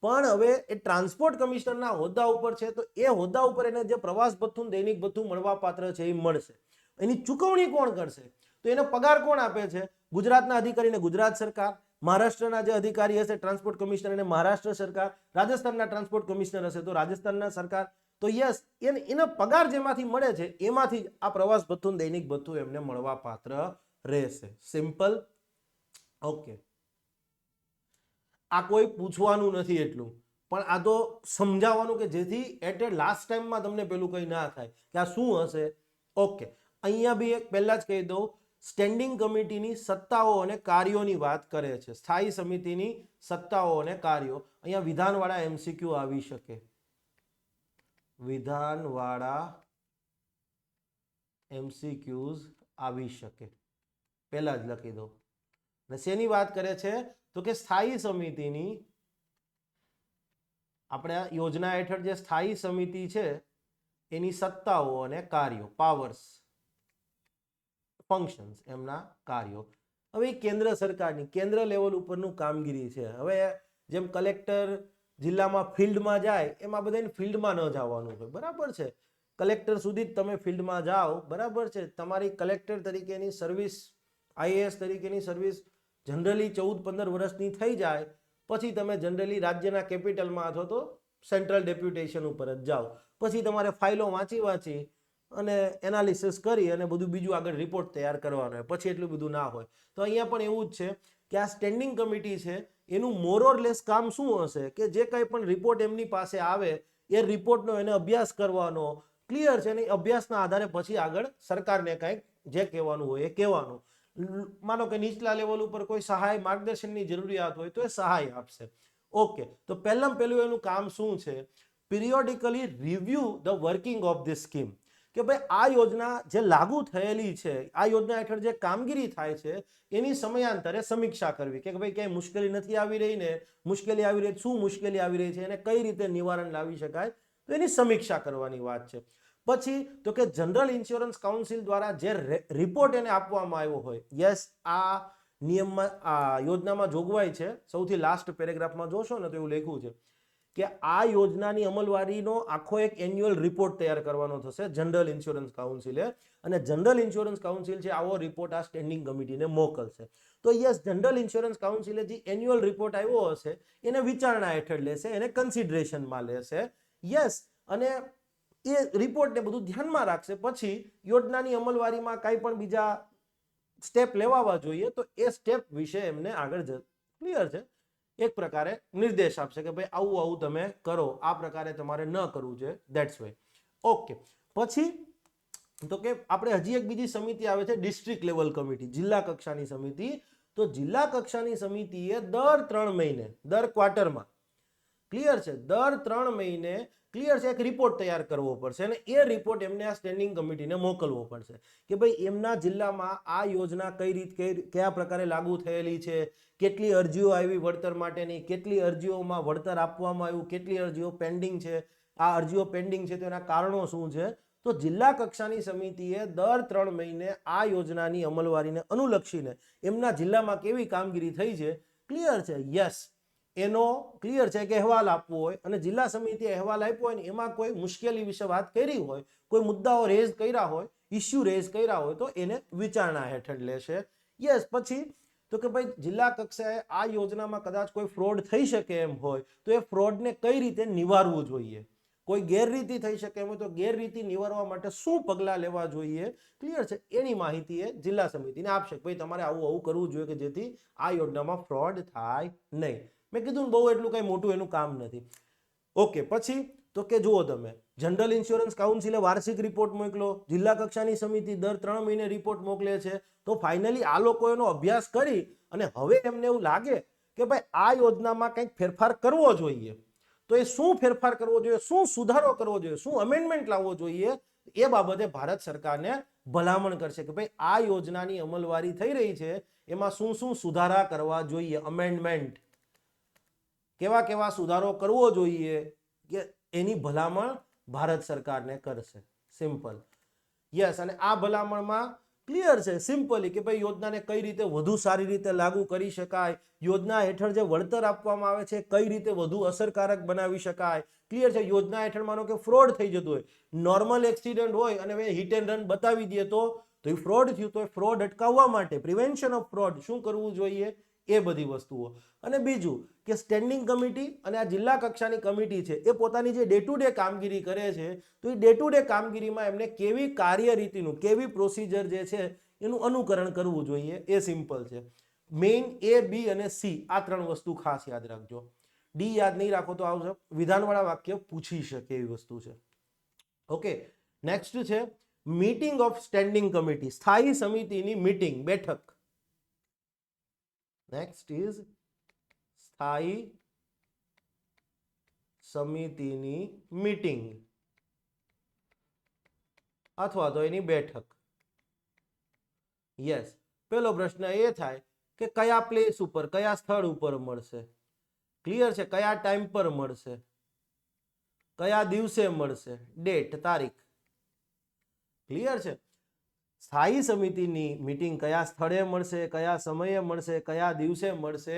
પણ હવે એ ટ્રાન્સપોર્ટ કમિશનરના હોદ્દા ઉપર છે તો એ હોદ્દા ઉપર એને જે પ્રવાસ ભથ્થું, દૈનિક ભથ્થું મળવા પાત્ર છે એ મળશે. એની ચૂકવણી કોણ કરશે? તો એનો પગાર કોણ આપે છે? ગુજરાતના અધિકારીને ગુજરાત સરકાર, મહારાષ્ટ્રના જે અધિકારી હશે ટ્રાન્સપોર્ટ કમિશનર એને મહારાષ્ટ્ર સરકાર, રાજસ્થાનના ટ્રાન્સપોર્ટ કમિશનર હશે તો રાજસ્થાનના સરકાર. તો યસ એનો પગાર જેમાંથી મળે છે એમાંથી જ આ પ્રવાસ ભથ્થું, દૈનિક ભથ્થું એમને મળવા પાત્ર રહેશે. Simple, okay. આ કોઈ પૂછવાનું નથી એટલું, પણ આ તો સમજાવવાનું કે જેથી એટ એ લાસ્ટ ટાઈમમાં તમને પેલું કંઈ ના થાય કે આ શું હશે. ઓકે, અહીંયા બી એક પહેલા જ કહી દઉં, સ્ટેન્ડિંગ કમિટીની સત્તાઓ અને કાર્યોની વાત કરે છે. સ્થાયી સમિતિની સત્તાઓ અને કાર્યો, અહીંયા વિધાનવાળા એમસીક્યુ આવી શકે, વિધાનવાળા એમસીક્યુઝ આવી શકે, પહેલા જ લખી દો. અને શેની વાત કરે છે? તો કે સ્થાયી સમિતિની, આપણે આ યોજના હેઠળ જે સ્થાયી સમિતિ છે એની સત્તાઓ અને કાર્યો, પાવર્સ, ફંક્શન્સ, એમના કાર્યો. હવે કેન્દ્ર સરકારની, કેન્દ્ર લેવલ ઉપરનું કામગીરી છે. હવે જેમ કલેક્ટર જિલ્લામાં ફિલ્ડમાં જાય એમાં બધાને ફિલ્ડમાં ન જવાનું હોય, બરાબર છે. કલેક્ટર સુધી જ તમે ફિલ્ડમાં જાઓ, બરાબર છે. તમારી કલેક્ટર તરીકેની સર્વિસ, આઈએએસ તરીકેની સર્વિસ જનરલી 14-15 વર્ષની થઈ જાય પછી તમે જનરલી રાજ્યના કેપિટલમાં અથવા તો સેન્ટ્રલ ડેપ્યુટેશન ઉપર જ જાઓ. પછી તમારે ફાઇલો વાંચી અને એનાલિસિસ કરી અને બધું બીજું આગળ રિપોર્ટ તૈયાર કરવાનો હોય, પછી એટલું બધું ના હોય. તો અહીંયા પણ એવું જ છે કે આ સ્ટેન્ડિંગ કમિટી છે એનું મોર ઓર લેસ કામ શું હશે કે જે કંઈ પણ રિપોર્ટ એમની પાસે આવે એ રિપોર્ટનો એને અભ્યાસ કરવાનો, ક્લિયર છે ને, અભ્યાસના આધારે પછી આગળ સરકારને કંઈક જે કહેવાનું હોય એ કહેવાનું. માનો કે નીચલા લેવલ ઉપર કોઈ સહાય, માર્ગદર્શનની જરૂરિયાત હોય તો એ સહાય આપશે. ઓકે, તો પહેલું એનું કામ શું છે? Periodically review the working of this scheme, કે ભાઈ આ યોજના જે લાગુ થયેલી છે, આ યોજના હેઠળ જે કામગીરી થાય છે એની સમયાંતરે સમીક્ષા કરવી કે ભાઈ ક્યાંય મુશ્કેલી નથી આવી રહી ને, મુશ્કેલી આવી રહી, શું મુશ્કેલી આવી રહી છે, એને કઈ રીતે નિવારણ લાવી શકાય, તો એની સમીક્ષા કરવાની વાત છે. પછી તો કે જનરલ ઇન્સ્યોરન્સ કાઉન્સિલ દ્વારા જે રિપોર્ટ એને આપવામાં આવ્યો હોય, યસ આ નિયમમાં, આ યોજનામાં જોગવાઈ છે, સૌથી લાસ્ટ પેરેગ્રાફમાં જોશો ને તો એવું લખ્યું છે કે આ યોજનાની અમલવારીનો આખો એક એન્યુઅલ રિપોર્ટ તૈયાર કરવાનો થશે જનરલ ઇન્સ્યોરન્સ કાઉન્સિલે, અને જનરલ ઇન્સ્યોરન્સ કાઉન્સિલ છે આવો રિપોર્ટ આ સ્ટેન્ડિંગ કમિટીને મોકલશે. તો યસ, જનરલ ઇન્સ્યોરન્સ કાઉન્સિલે જે એન્યુઅલ રિપોર્ટ આવ્યો હશે એને વિચારણા હેઠળ લેશે, એને કન્સિડરેશનમાં લેશે. યસ, અને એ રિપોર્ટને બધું ધ્યાનમાં રાખશે. પછી યોજનાની અમલવારીમાં કાંઈ પણ બીજા સ્ટેપ લેવાવા જોઈએ તો એ સ્ટેપ વિશે એમને આગળ ક્લિયર છે એક પ્રકારે નિર્દેશ આપશે કે ભાઈ આવું આવું તમે કરો, આ પ્રકારે તમારે ન કરવું જોઈએ. That's why. ઓકે, પછી તો કે આપણે હજી એક બીજી સમિતિ આવે છે ડિસ્ટ્રિક્ટ લેવલ કમિટી, જિલ્લા કક્ષાની સમિતિ. તો જિલ્લા કક્ષાની સમિતિએ દર 3 મહિને, દર ક્વાર્ટરમાં, ક્લિયર છે, દર 3 મહિને ક્લિયર છે એક રિપોર્ટ તૈયાર કરવો પડશે, અને એ રિપોર્ટ એમને આ સ્ટેન્ડિંગ કમિટીને મોકલવો પડશે કે ભાઈ એમના જિલ્લામાં આ યોજના કયા પ્રકારે લાગુ થયેલી છે, કેટલી અરજીઓ આવી વળતર માટેની, કેટલી અરજીઓમાં વળતર આપવામાં આવ્યું, કેટલી અરજીઓ પેન્ડિંગ છે, આ અરજીઓ પેન્ડિંગ છે તો એના કારણો શું છે. તો જિલ્લા કક્ષાની સમિતિએ દર 3 મહિને આ યોજનાની અમલવારીને અનુલક્ષીને એમના જિલ્લામાં કેવી કામગીરી થઈ છે, ક્લિયર છે, યસ, એનો ક્લિયર છે કે અહેવાલ આપવો હોય, અને જિલ્લા સમિતિએ અહેવાલ આપ્યો હોય ને એમાં કોઈ મુશ્કેલી વિશે વાત કરી હોય, કોઈ મુદ્દાઓ રેઝ કર્યા હોય, ઇસ્યુ રેઝ કર્યા હોય તો એને વિચારણા હેઠળ લેશે. યસ, પછી તો કે ભાઈ જિલ્લા કક્ષાએ આ યોજનામાં કદાચ કોઈ ફ્રોડ થઈ શકે એમ હોય તો એ ફ્રોડને કઈ રીતે નિવારવું જોઈએ, કોઈ ગેરરીતિ થઈ શકે એમ હોય તો ગેરરીતિ નિવારવા માટે શું પગલાં લેવા જોઈએ, ક્લિયર છે, એની માહિતી એ જિલ્લા સમિતિને આપશે. ભાઈ તમારે આવું આવું કરવું જોઈએ કે જેથી આ યોજનામાં ફ્રોડ થાય નહીં. મેં કીધું બહુ એટલું કઈ મોટું એનું કામ નથી. ઓકે, પછી તો કે જુઓ તમે, જનરલ ઇન્સ્યોરન્સ કાઉન્સિલે વાર્ષિક રિપોર્ટ મોકલો, જિલ્લા કક્ષાની સમિતિ દર 3 મહિને રિપોર્ટ મોકલે છે. તો ફાઇનલી આ લોકો એનો અભ્યાસ કરી અને હવે એમને એવું લાગે કે ભાઈ આ યોજનામાં કંઈક ફેરફાર કરવો જોઈએ, તો એ શું ફેરફાર કરવો જોઈએ, શું સુધારો કરવો જોઈએ, શું અમેન્ડમેન્ટ લાવવો જોઈએ, એ બાબતે ભારત સરકારને ભલામણ કરશે કે ભાઈ આ યોજનાની અમલવારી થઈ રહી છે એમાં શું શું સુધારા કરવા જોઈએ, અમેન્ડમેન્ટ, કેવા કેવા સુધારો કરવો જોઈએ, કે એની ભલામણ ભારત સરકારને કરશે. સિમ્પલ. યસ, અને આ ભલામણમાં ક્લિયર છે સિમ્પલી કે ભાઈ યોજનાને કઈ રીતે વધુ સારી રીતે લાગુ કરી શકાય, યોજના હેઠળ જે વળતર આપવામાં આવે છે કઈ રીતે વધુ અસરકારક બનાવી શકાય. ક્લિયર છે, યોજના હેઠળ માનો કે ફ્રોડ થઈ જતું હોય, નોર્મલ એક્સિડન્ટ હોય અને હિટ એન્ડ રન બતાવી દે તો એ ફ્રોડ થયું, તો એ ફ્રોડ અટકાવવા માટે પ્રિવેન્શન ઓફ ફ્રોડ શું કરવું જોઈએ, એ બધી વસ્તુઓ. અને બીજું કે સ્ટેન્ડિંગ કમિટી અને આ જિલ્લા કક્ષાની કમિટી છે એ પોતાની જે ડે ટુ ડે કામગીરી કરે છે તો એ ડે ટુ ડે કામગીરીમાં એમને કેવી કાર્યરીતિનું, કેવી પ્રોસિજર જે છે એનું અનુકરણ કરવું જોઈએ, એ સિમ્પલ છે. મેઇન A, B અને C આ 3 વસ્તુ ખાસ યાદ રાખજો. ડી યાદ નહીં રાખો તો આવશે વિધાનવાળા વાક્ય પૂછી શકે એવી વસ્તુ છે. ઓકે, નેક્સ્ટ છે મીટિંગ ઓફ સ્ટેન્ડિંગ કમિટી, સ્થાયી સમિતિની મીટિંગ, બેઠક. નેક્સ્ટ ઇઝ સ્થાયી સમિતિની મીટિંગ અથવા તો એની બેઠક. યસ, પેલો પ્રશ્ન એ થાય કે કયા પ્લેસ ઉપર, કયા સ્થળ ઉપર મળશે, ક્લિયર છે, કયા ટાઈમ પર મળશે, કયા દિવસે મળશે, ડેટ, તારીખ, ક્લિયર છે. સ્થાયી સમિતિની મીટિંગ કયા સ્થળે મળશે, કયા સમયે મળશે, કયા દિવસે મળશે,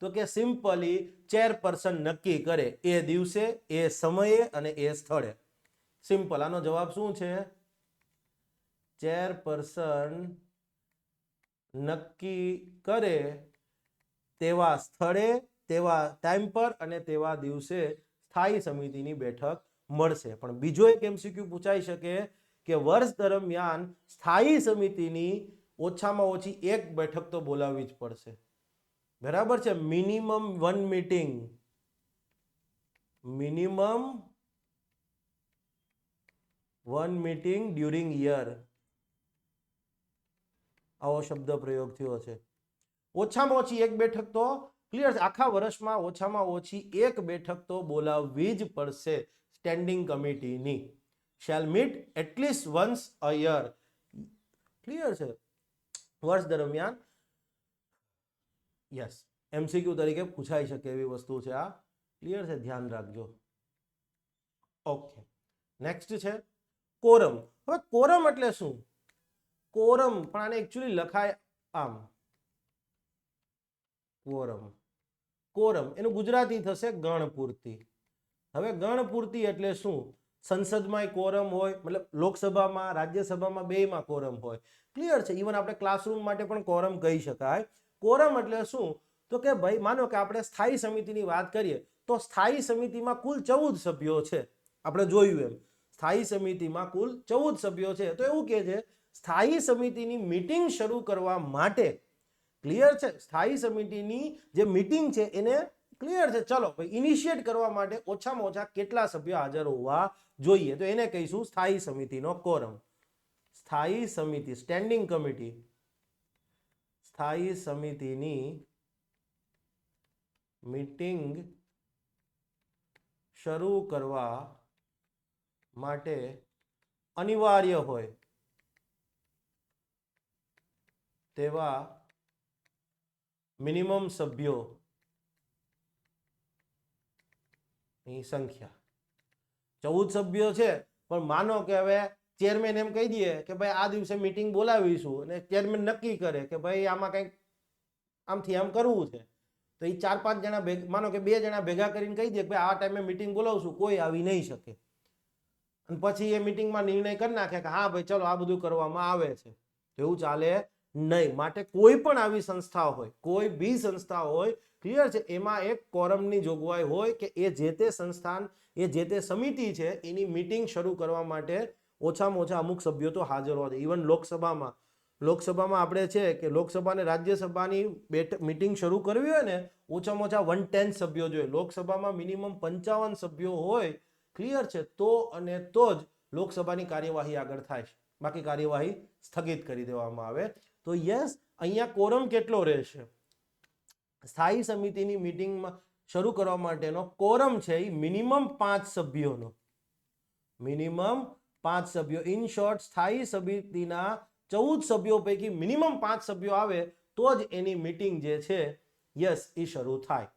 તો કે સિમ્પલી ચેરપર્સન નક્કી કરે એ દિવસે, એ સમયે અને એ સ્થળે. સિમ્પલ, આનો જવાબ શું છે? ચેરપર્સન નક્કી કરે તેવા સ્થળે, તેવા ટાઈમ પર અને તેવા દિવસે સ્થાયી સમિતિની બેઠક મળશે. પણ બીજો એક MCQ પૂછાઈ શકે કે વર્ષ દરમિયાન સ્થાયી સમિતિની ઓછામાં ઓછી એક બેઠક તો બોલાવવી જ પડશે, બરાબર છે, minimum 1 meeting, minimum 1 meeting during year, આવો શબ્દ પ્રયોગ થયો છે. ઓછામાં ઓછી એક બેઠક તો ક્લિયર છે, આખા વર્ષમાં ઓછામાં ઓછી એક બેઠક તો બોલાવવી જ પડશે સ્ટેન્ડિંગ કમિટીની. Shall meet at least once a year, clear છે, વર્ષ દરમિયાન. યસ, MCQ તરીકે પૂછાઈ શકે એવી વસ્તુ છે આ, ક્લિયર છે, ધ્યાન રાખજો. ઓકે, નેક્સ્ટ છે કોરમ. હવે કોરમ એટલે શું? કોરમ પણ આને એકચ્યુઅલી લખાય આમ, કોરમ, કોરમ એનું ગુજરાતી થશે ગણપૂર્તિ. હવે ગણપૂર્તિ એટલે શું? સંસદમાં કોરમ હોય, મતલબ લોકસભામાં, રાજ્યસભામાં બેયમાં કોરમ હોય. ક્લિયર છે? ઇવન આપણે ક્લાસરૂમ માટે પણ કોરમ કહી શકાય. કોરમ એટલે શું? તો કે ભાઈ માનો કે આપણે સ્થાયી સમિતિની વાત કરીએ તો સ્થાયી સમિતિમાં કુલ 14 સભ્યો છે. આપણે જોયું એમ સ્થાયી સમિતિમાં કુલ 14 સભ્યો છે. તો એવું કહે છે સ્થાયી સમિતિની મીટિંગ શરૂ કરવા માટે, ક્લિયર છે, સ્થાયી સમિતિની જે મીટિંગ છે એને ક્લિયર છે, ચલો ભાઈ ઇનિશિયેટ કરવા માટે ઓછામાં ઓછા કેટલા સભ્યો હાજર હોવા જોઈએ? તો એને કહીશું સ્થાયી સમિતિનો કોરમ. સ્થાયી સમિતિ, સ્ટેન્ડિંગ કમિટી, સ્થાયી સમિતિની મીટિંગ શરૂ કરવા માટે અનિવાર્ય હોય તેવા મિનિમમ સભ્યોની સંખ્યા 14 સભ્યો છે, પણ માનો કે હવે ચેરમેન એમ કહી દે કે ભાઈ આ દિવસે મીટિંગ બોલાવીશું, અને ચેરમેન નક્કી કરે કે ભાઈ આમાં કંઈક આમથી આમ કરવું છે, તો એ 4-5 જણા માનો કે 2 જણા ભેગા કરીને કહી દે કે ભાઈ આ ટાઈમે મીટિંગ બોલાવશું, કોઈ આવી નહીં શકે, અને પછી એ મીટિંગમાં નિર્ણય કરી નાખે કે હા ભાઈ ચલો આ બધું કરવામાં આવે છે. એવું ચાલે નહીં. માટે કોઈ પણ આવી સંસ્થા હોય, કોઈ બી સંસ્થા હોય, ક્લિયર છે, એમાં એક કોરમની જોગવાઈ હોય કે એ જે તે સંસ્થાન, એ જે તે સમિતિ છે એની મીટિંગ શરૂ કરવા માટે ઓછામાં ઓછા અમુક સભ્યો તો હાજર હોય. ઇવન લોકસભામાં આપણે છે કે લોકસભા અને રાજ્યસભાની મીટિંગ શરૂ કરવી હોય ને ઓછામાં ઓછા 110 સભ્યો જોઈએ. લોકસભામાં મિનિમમ 55 સભ્યો હોય, ક્લિયર છે, તો જ લોકસભાની કાર્યવાહી આગળ થાય છે, બાકી કાર્યવાહી સ્થગિત કરી દેવામાં આવે. તો યસ, અહીંયા કોરમ કેટલો રહેશે? સ્થાયી સમિતિની મીટિંગમાં શરૂ કરવા માટેનો કોરમ છે એ મિનિમમ 5 સભ્યોનો. મિનિમમ 5 સભ્યો. ઇન શોર્ટ, સ્થાયી સમિતિના 14 સભ્યો પૈકી મિનિમમ 5 સભ્યો આવે તો જ એની મીટિંગ જે છે યસ એ શરૂ થાય.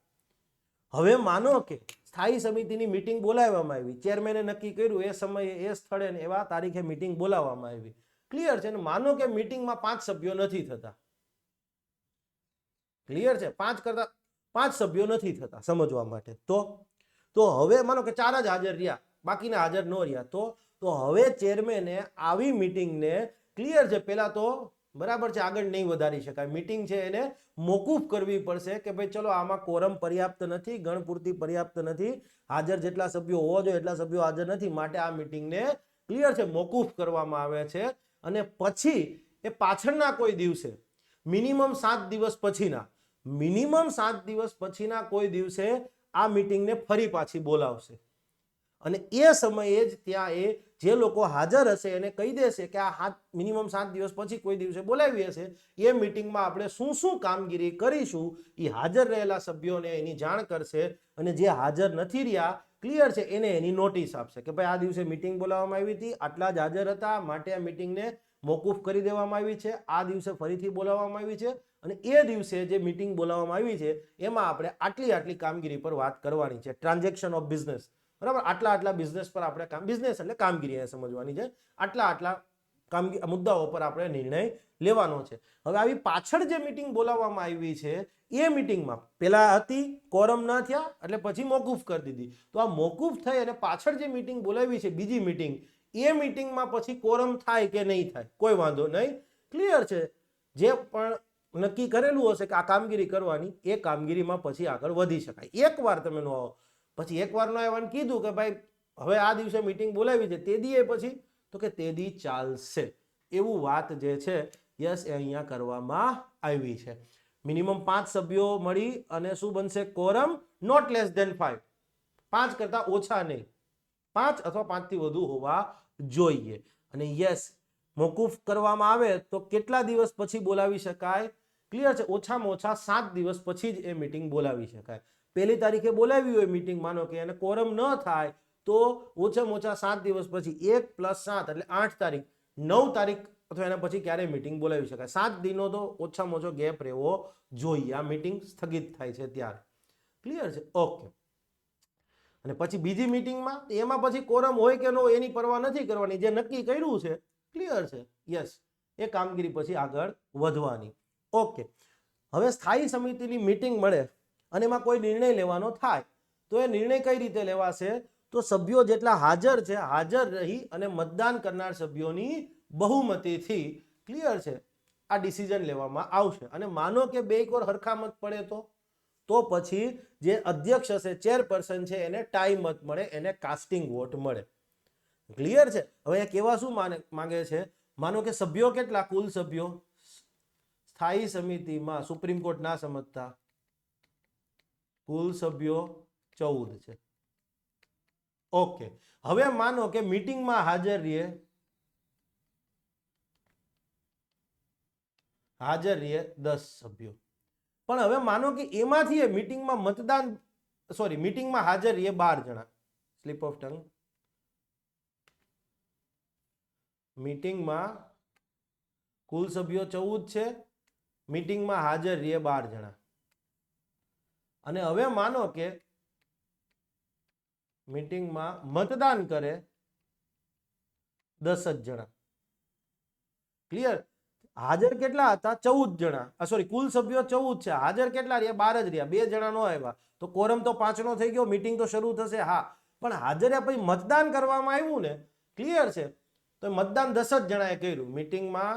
હવે માનો કે સ્થાયી સમિતિની મીટિંગ બોલાવવામાં આવી, ચેરમેને નક્કી કર્યું એ સમયે એ સ્થળે ને એવા તારીખે મીટિંગ બોલાવવામાં આવી, ક્લિયર છે, ને માનો કે મીટિંગમાં 5 સભ્યો નથી થતા, ક્લિયર છે, 5 સભ્યો નથી થતા સમજવા માટે, તો હવે માનો કે 4 જ હાજર રહ્યા, બાકીના હાજર ન રહ્યા, તો હવે ચેરમેને આવી મીટિંગને, ક્લિયર છે, પહેલા તો બરાબર છે આગળ નહીં વધારી શકાય, મીટિંગ છે એને મોકૂફ કરવી પડશે કે ભાઈ ચલો આમાં કોરમ પર્યાપ્ત નથી, ગણપૂર્તિ પર્યાપ્ત નથી, હાજર જેટલા સભ્યો હોવા જોઈએ એટલા સભ્યો હાજર નથી, માટે આ મીટિંગને ક્લિયર છે મોકૂફ કરવામાં આવે છે. અને પછી એ પાછળના કોઈ દિવસે મિનિમમ 7 દિવસ પછીના કોઈ દિવસે આ મીટિંગને ફરી પાછી બોલાવશે, અને એ સમયે જ ત્યાં એ જે લોકો હાજર હશે એને કહી દેશે કે આ મિનિમમ 7 દિવસ પછી કોઈ દિવસે બોલાવી હશે, એ મીટિંગમાં આપણે શું શું કામગીરી કરીશું એ હાજર રહેલા સભ્યોને એની જાણ કરશે, અને જે હાજર નથી રહ્યા, ક્લિયર છે, એને એની નોટિસ આપશે કે ભાઈ આ દિવસે મીટિંગ બોલાવવામાં આવી હતી, આટલા જ હાજર હતા, માટે આ મીટિંગને મોકૂફ કરી દેવામાં આવી છે, આ દિવસે ફરીથી બોલાવવામાં આવી છે, અને એ દિવસે જે મીટિંગ બોલાવવામાં આવી છે એમાં આપણે આટલી કામગીરી પર વાત કરવાની છે. ટ્રાન્ઝેક્શન ઓફ બિઝનેસ, બરાબર, આટલા બિઝનેસ પર આપણે બિઝનેસ એટલે કામગીરી સમજવાની છે, આટલા મુદ્દાઓ પર આપણે નિર્ણય લેવાનો છે. હવે આવી પાછળ જે મીટિંગ બોલાવવામાં આવી છે એ મીટિંગમાં પેલા હતી, કોરમ ન થયા એટલે પછી મોકૂફ કરી દીધી, તો આ મોકૂફ થઈ અને પાછળ જે મીટિંગ બોલાવી છે બીજી મીટિંગ, એ મીટિંગમાં પછી કોરમ થાય કે નહીં થાય કોઈ વાંધો નહીં, ક્લિયર છે, જે પણ નક્કી કરેલું હશે કે આ કામગીરી કરવાની, એ કામગીરીમાં પછી આગળ વધી શકાય. એકવાર તમે નો આવો, પછી એકવાર નો આવવાનું કીધું કે ભાઈ હવે આ દિવસે મીટિંગ બોલાવી છે તે દી પછી, તો કે તે દી ચાલશે, એવું વાત જે છે યસ એ અહીંયા કરવામાં આવી છે. મિનિમમ 5 સભ્યો મળી અને શું બનશે? કોરમ નોટ લેસ ધેન 5, 5 કરતા ઓછા નહીં, 5 અથવા 5 થી વધુ હોવા જોઈએ. અને યસ, મોકૂફ કરવામાં આવે તો કેટલા દિવસ પછી બોલાવી શકાય? ક્લિયર છે, ઓછામાં ઓછા 7 દિવસ પછી જ એ મીટિંગ બોલાવી શકાય. પહેલી તારીખે બોલાવી હોય મીટિંગ, માનો કે એને કોરમ ન થાય તો ઓછામાં ઓછા 7 દિવસ પછી 1 + 7 એટલે 8 તારીખ, 9 તારીખ અથવા એના પછી ક્યારે મીટિંગ બોલાવી શકાય. 7 દિનનો તો ઓછામાં ઓછો ગેપ રહેવો જોઈએ, આ મીટિંગ સ્થગિત થાય છે ત્યારે, ક્લિયર છે, ઓકે. અને પછી બીજી મીટિંગમાં એમાં પછી કોરમ હોય કે ન હોય એની પરવા નથી કરવાની, જે નક્કી કર્યું છે, ક્લિયર છે, યસ, એ કામગીરી પછી આગળ વધવાની, ઓકે. હવે સ્થાયી સમિતિની મીટિંગ મળે અને એમાં કોઈ નિર્ણય લેવાનો થાય, તો એ નિર્ણય કઈ રીતે લેવાશે? તો સભ્યો જેટલા હાજર છે, હાજર રહી અને મતદાન કરનાર સભ્યોની બહુમતીથી ક્લિયર છે આ ડિસિઝન લેવામાં આવશે. અને માનો કે બે એક વાર હરખા મત પડે તો પછી જે અધ્યક્ષ હશે, ચેરપર્સન છે, એને ટાઈ મત મળે, એને કાસ્ટિંગ વોટ મળે. ક્લિયર છે? હવે એ કેવા શું માંગે છે? માનો કે સભ્યો કેટલા? કુલ સભ્યો સ્થાયી સમિતિમાં, સુપ્રીમ કોર્ટ ના સમજતા, કુલ સભ્યો 14 છે. ઓકે, હવે માનો કે મીટિંગમાં હાજર રહીએ 10 સભ્યો, પણ હવે માનો કે એમાંથી મીટિંગમાં હાજર રહીએ 12 જણા. Slip of tongue. મીટિંગમાં કુલ સભ્યો 14 છે, મીટિંગમાં હાજર રહીએ 12 જણા. અને હવે માનો કે મીટિંગમાં મતદાન કરે 10 જ જણા. ક્લિયર? હાજર કેટલા હતા? 14 જણા. કુલ સભ્યો 14 છે, હાજર કેટલા રહ્યા? 12 જ રહ્યા. 2 જણા નો આવ્યા તો કોરમ તો 5 નો થઈ ગયો, મીટિંગ તો શરૂ થશે. હા, પણ હાજર પછી મતદાન કરવામાં આવ્યું ને, ક્લિયર છે? તો મતદાન 10 જ જણાએ કર્યું મીટિંગમાં.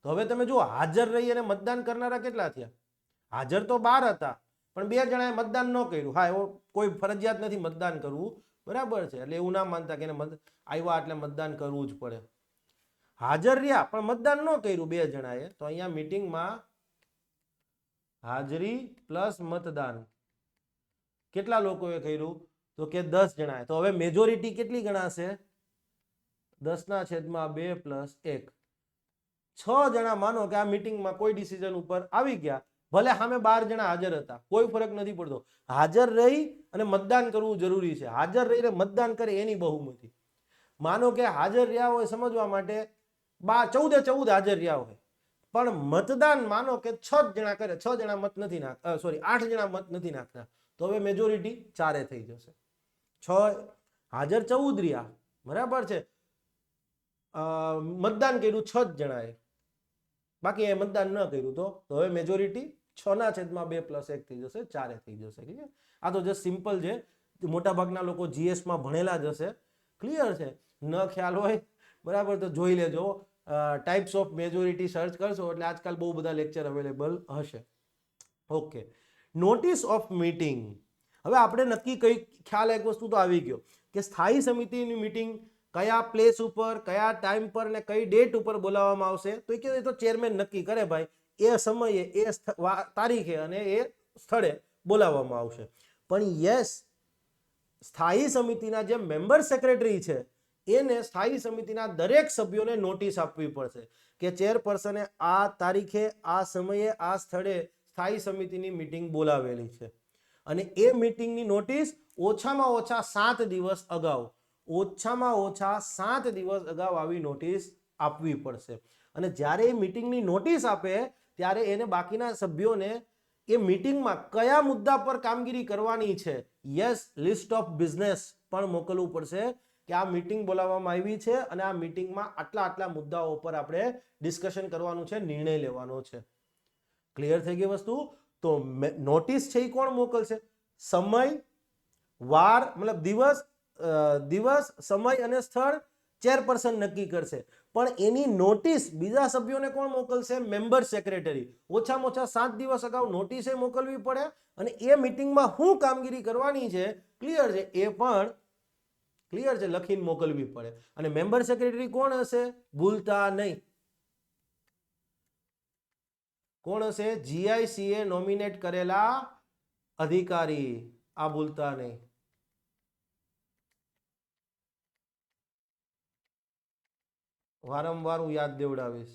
તો હવે તમે જુઓ, હાજર રહી અને મતદાન કરનારા કેટલા થયા? હાજર તો 12 હતા, પણ 2 જણાએ મતદાન ન કર્યું. હા, એવો કોઈ ફરજિયાત નથી મતદાન કરવું, બરાબર છે? એટલે એવું ના માનતા કે આવ્યા એટલે મતદાન કરવું જ પડે. હાજર રહ્યા પણ મતદાન ન કર્યું 2 જણાએ, તો અહીંયા મીટિંગમાં હાજરી પ્લસ મતદાન કેટલા લોકોએ કર્યું? તો કે 10 જણાએ. તો હવે મેજોરિટી કેટલી ગણાશે? 10/2 પ્લસ 1. 6 જણા માનો કે આ મીટિંગમાં કોઈ ડિસિઝન ઉપર આવી ગયા, ભલે સામે 12 જણા હાજર હતા, કોઈ ફરક નથી પડતો. હાજર રહી અને મતદાન કરવું જરૂરી છે. હાજર રહીને મતદાન કરે એની બહુમતી. માનો કે હાજર રહ્યા હોય, સમજવા માટે 14 હાજર રહ્યા હોય, પણ મતદાન માનો કે 6 જણા કરે, 6 જણા મત નથી નાખતા, 8 જણા મત નથી નાખતા, તો હવે મેજોરિટી 4 થઈ જશે. 6 હાજર 14 રહ્યા, બરાબર છે? મતદાન કર્યું 6 જણાએ, બાકી એ મતદાન ન કર્યું તો હવે મેજોરિટી 6/2 પ્લસ 1 થઈ જશે, 4 થઈ જશે. આ તો જસ્ટ સિમ્પલ છે. મોટા ભાગના લોકો GS માં ભણેલા જ હશે. ક્લિયર છે? ન ખ્યાલ હોય, બરાબર, તો જોઈ લેજો. ટાઈપ્સ ઓફ મેજોરિટી સર્ચ કરશો એટલે આજકાલ બહુ બધા લેક્ચર અવેલેબલ હશે. Okay, notice of meeting. હવે આપણે નક્કી કઈ ખ્યાલ, એક વસ્તુ તો આવી ગયો કે સ્થાયી સમિતિની મીટિંગ કયા પ્લેસ ઉપર, કયા ટાઈમ પર ને કઈ ડેટ ઉપર બોલાવવામાં આવશે. તો એ તો ચેરમેન નક્કી કરે ભાઈ, એ સમયે, એ તારીખે અને એ સ્થળે બોલાવવામાં આવશે. પણ યસ, સ્થાયી સમિતિના જે મેમ્બર સેક્રેટરી છે એને સ્થાયી સમિતિના દરેક સભ્યોને નોટિસ આપવી પડશે કે ચેરપર્સને આ તારીખે, આ સમયે, આ સ્થળે સ્થાયી સમિતિની મીટિંગ બોલાવેલી છે. અને એ મીટિંગની નોટિસ ઓછામાં ઓછા 7 દિવસ અગાઉ, આવી નોટિસ આપવી પડશે. અને જ્યારે એ મીટિંગની નોટિસ આપે ત્યારે એને બાકીના સભ્યોને એ મીટિંગમાં કયા મુદ્દા પર કામગીરી કરવાની છે, યસ, લિસ્ટ ઓફ બિઝનેસ પણ મોકલવું પડશે કે આ મીટિંગ બોલાવવામાં આવી છે અને આ મીટિંગમાં આટલા મુદ્દાઓ પર આપણે ડિસ્કશન કરવાનું છે, નિર્ણય લેવાનો છે. ક્લિયર થઈ ગઈ વસ્તુ? તો નોટિસ છે એ કોણ મોકલશે? સમય, વાર, મતલબ દિવસ, સમય અને સ્થળ ચેરપર્સન નક્કી કરશે. પણ એની નોટિસ બીજા સભ્યોને કોણ મોકલશે? Member secretary. ઓછામાં ઓછા 7 દિવસ અગાઉ નોટિસે મોકલવી પડે અને એ મીટિંગમાં શું કામગીરી કરવાની છે, ક્લિયર છે, એ પણ ક્લિયર છે લખીને મોકલવી પડે. અને મેમ્બર સેક્રેટરી કોણ હશે? ભૂલતા નહીં. કોણ હશે? GICA નોમિનેટ કરેલા અધિકારી. આ ભૂલતા નહીં. વારંવાર હું યાદ દેવડાવીશ.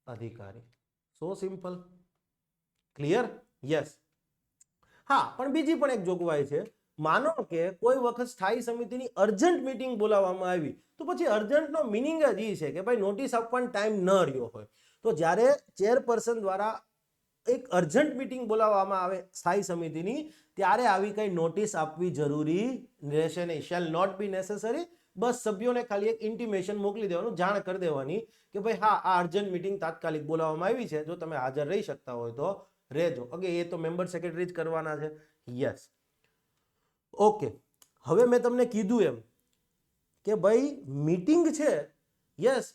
અધિકારી. સો સિમ્પલ. ક્લિયર? યસ. હા, પણ બીજી પણ એક જોગવાઈ છે. માનો કે કોઈ વખત સ્થાયી સમિતિની અર્જન્ટ મીટિંગ બોલાવવામાં આવી, તો પછી અર્જન્ટનો મિનિંગ જ એ છે કે ભાઈ નોટિસ આપવાનો ટાઈમ ન રહ્યો હોય, તો જ્યારે ચેરપર્સન દ્વારા એક અર્જન્ટ મીટિંગ બોલાવવામાં આવે સ્થાયી સમિતિની, ત્યારે આવી કઈ નોટિસ આપવી જરૂરી રહેશે નહીં. Shall not be necessary. બસ સભ્યોને ખાલી એક ઇન્ટિમેશન મોકલી દેવાનું, જાણ કરી દેવાની કે ભાઈ હા, આ અર્જન્ટ મીટિંગ તાત્કાલિક બોલાવવામાં આવી છે, જો તમે હાજર રહી શકતા હોય તો રહેજો. ઓકે, એ તો મેમ્બર સેક્રેટરી જ કરવાના છે. Yes, okay. હવે મેં તમને કીધું એમ કે ભાઈ મીટિંગ છે, યસ,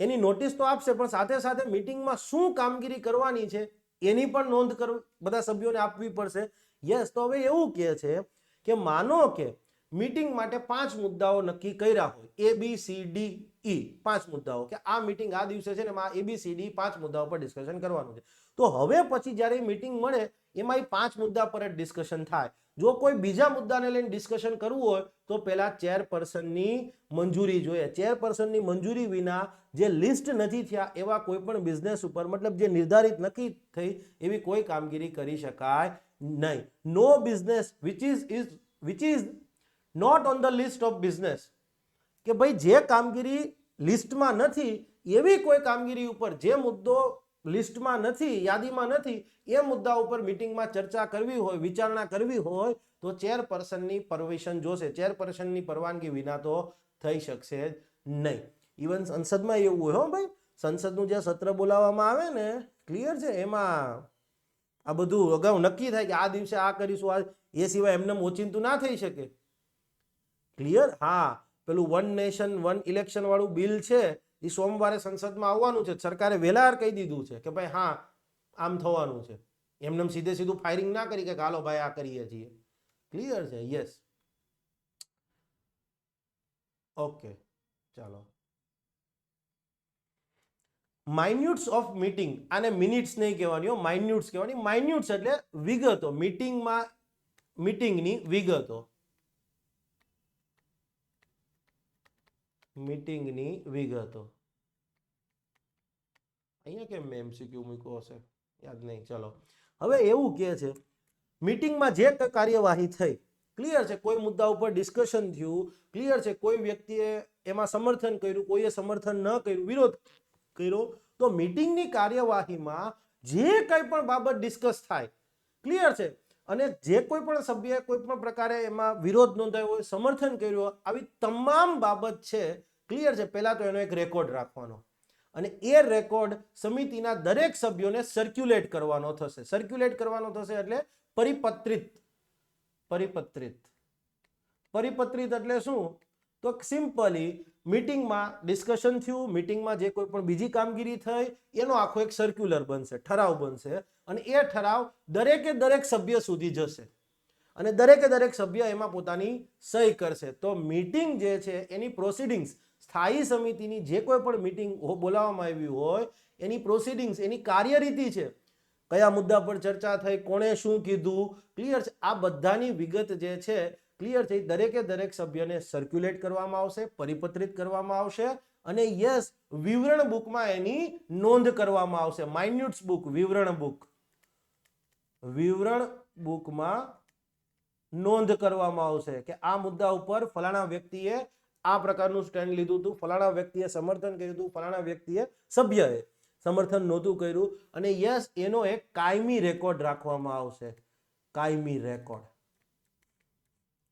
એની નોટિસ તો આપશે, પણ સાથે સાથે મીટિંગમાં શું કામગીરી કરવાની છે એની પણ નોંધ બધા સભ્યોને આપવી પડશે. યસ, તો હવે એવું કહે છે કે માનો કે મીટિંગ માટે 5 મુદ્દાઓ નક્કી કર્યા હોય, ABCDE 5 મુદ્દાઓ, કે આ મીટિંગ આ દિવસે છે ને એમાં ABCD 5 મુદ્દાઓ પર ડિસ્કશન કરવાનું છે. તો હવે પછી જ્યારે મીટિંગ મળે એમાં એ 5 મુદ્દા પર જ ડિસ્કશન થાય. જો કોઈ બીજા મુદ્દાને લઈને ડિસ્કશન કરવું હોય તો પહેલા ચેરપર્સનની મંજૂરી જોઈએ. ચેરપર્સનની મંજૂરી વિના જે લિસ્ટ નથી થયા એવા કોઈ પણ બિઝનેસ ઉપર, મતલબ જે નિર્ધારિત નક્કી થઈ એવી કોઈ કામગીરી કરી શકાય નહીં. નો business which is not on the list of business, કે ભાઈ જે કામગીરી લિસ્ટમાં નથી એવી કોઈ કામગીરી ઉપર, જે મુદ્દો લિસ્ટમાં નથી, યાદીમાં નથી, એ મુદ્દા ઉપર મીટિંગમાં ચર્ચા કરવી હોય, વિચારણા કરવી હોય તો ચેરપર્સનની પરમિશન જોશે. ચેરપર્સનની પરવાનગી વિના તો થઈ શકશે જ નહીં. ઇવન સંસદમાં એવું હોય હો ભાઈ, સંસદનું જે સત્ર બોલાવવામાં આવે ને, ક્લિયર છે, એમાં આ બધું અગાઉ નક્કી થાય કે આ દિવસે આ કરીશું, એ સિવાય એમને ઓચિંતું ના થઈ શકે. ક્લિયર? હા, પેલું વન નેશન વન ઇલેક્શન વાળું બિલ છે એ સોમવારે સંસદમાં આવવાનું છે. સરકારે વહેલા કહી દીધું છે કે ભાઈ હા આમ થવાનું છે. એમને સીધું ફાયરિંગ ના કરી કે હાલો ભાઈ આ કરીએ છીએ. ક્લિયર છે? યસ, ઓકે, ચાલો. માઇન્યુટ્સ ઓફ મીટિંગ, આને મિનિટ્સ નહીં કહેવાની હો, માઇન્યુટ્સ કહેવાની. માઇન્યુટ્સ એટલે વિગતો, મીટિંગમાં મીટિંગની વિગતો, મીટિંગની વિગતો. અહીંયા કેમ મેં MCQ મૂક્યો હશે, યાદ નહીં. ચલો, હવે એવું કહે છે મીટિંગમાં જે કાર્યવાહી થઈ, ક્લિયર છે, કોઈ મુદ્દા ઉપર ડિસ્કશન થયું, ક્લિયર છે, કોઈ વ્યક્તિએ એમાં સમર્થન કર્યું, કોઈએ સમર્થન ન કર્યું, વિરોધ કર્યો, તો મીટિંગની કાર્યવાહીમાં જે કંઈ પણ બાબત ડિસ્કસ થાય, ક્લિયર છે, અને જે કોઈ પણ સભ્યએ કોઈ પણ પ્રકારે એમાં વિરોધ નોંધાયો હોય, સમર્થન કર્યું હોય, આવી તમામ બાબત છે, ક્લિયર છે, પહેલા તો એનો એક રેકોર્ડ રાખવાનો, અને એ રેકોર્ડ સમિતિના દરેક સભ્યોને સર્ક્યુલેટ કરવાનો થશે. સર્ક્યુલેટ કરવાનો થશે એટલે પરિપત્રિત. પરિપત્રિત પરિપત્રિત એટલે શું? તો સિમ્પલી મીટિંગમાં ડિસ્કશન થયું, મીટિંગમાં જે કોઈ પણ બીજી કામગીરી થઈ, એનો આખો એક સર્ક્યુલર બનશે, ઠરાવ બનશે, અને એ ઠરાવ દરેકે દરેક સભ્ય સુધી જશે, અને દરેકે દરેક સભ્ય એમાં પોતાની સહી કરશે. તો મીટિંગ જે છે એની પ્રોસિડિંગ્સ, સ્થાયી સમિતિની જે કોઈ પણ મીટિંગ બોલાવવામાં આવી હોય એની પ્રોસિડિંગ્સ, એની કાર્યરીતિ છે, કયા મુદ્દા પર ચર્ચા થઈ, કોણે શું કીધું, ક્લિયર છે, આ બધાની વિગત જે છે, ક્લિયર છે, દરેકે દરેક સભ્યને સર્ક્યુલેટ કરવામાં આવશે, પરિપત્રિત કરવામાં આવશે, અને યસ, વિવરણ બુકમાં એની નોંધ કરવામાં આવશે. માઇન્યુટ્સ બુક, વિવરણ બુક, વિવરણ બુકમાં નોંધ કરવામાં આવશે કે આ મુદ્દા ઉપર ફલાણા વ્યક્તિએ આ પ્રકારનું સ્ટેન્ડ લીધું હતું, ફલાણા વ્યક્તિએ સમર્થન કર્યું હતું, ફલાણા વ્યક્તિએ સભ્યએ સમર્થન નહોતું કર્યું, અને યસ, એનો એક કાયમી રેકોર્ડ રાખવામાં આવશે. કાયમી રેકોર્ડ.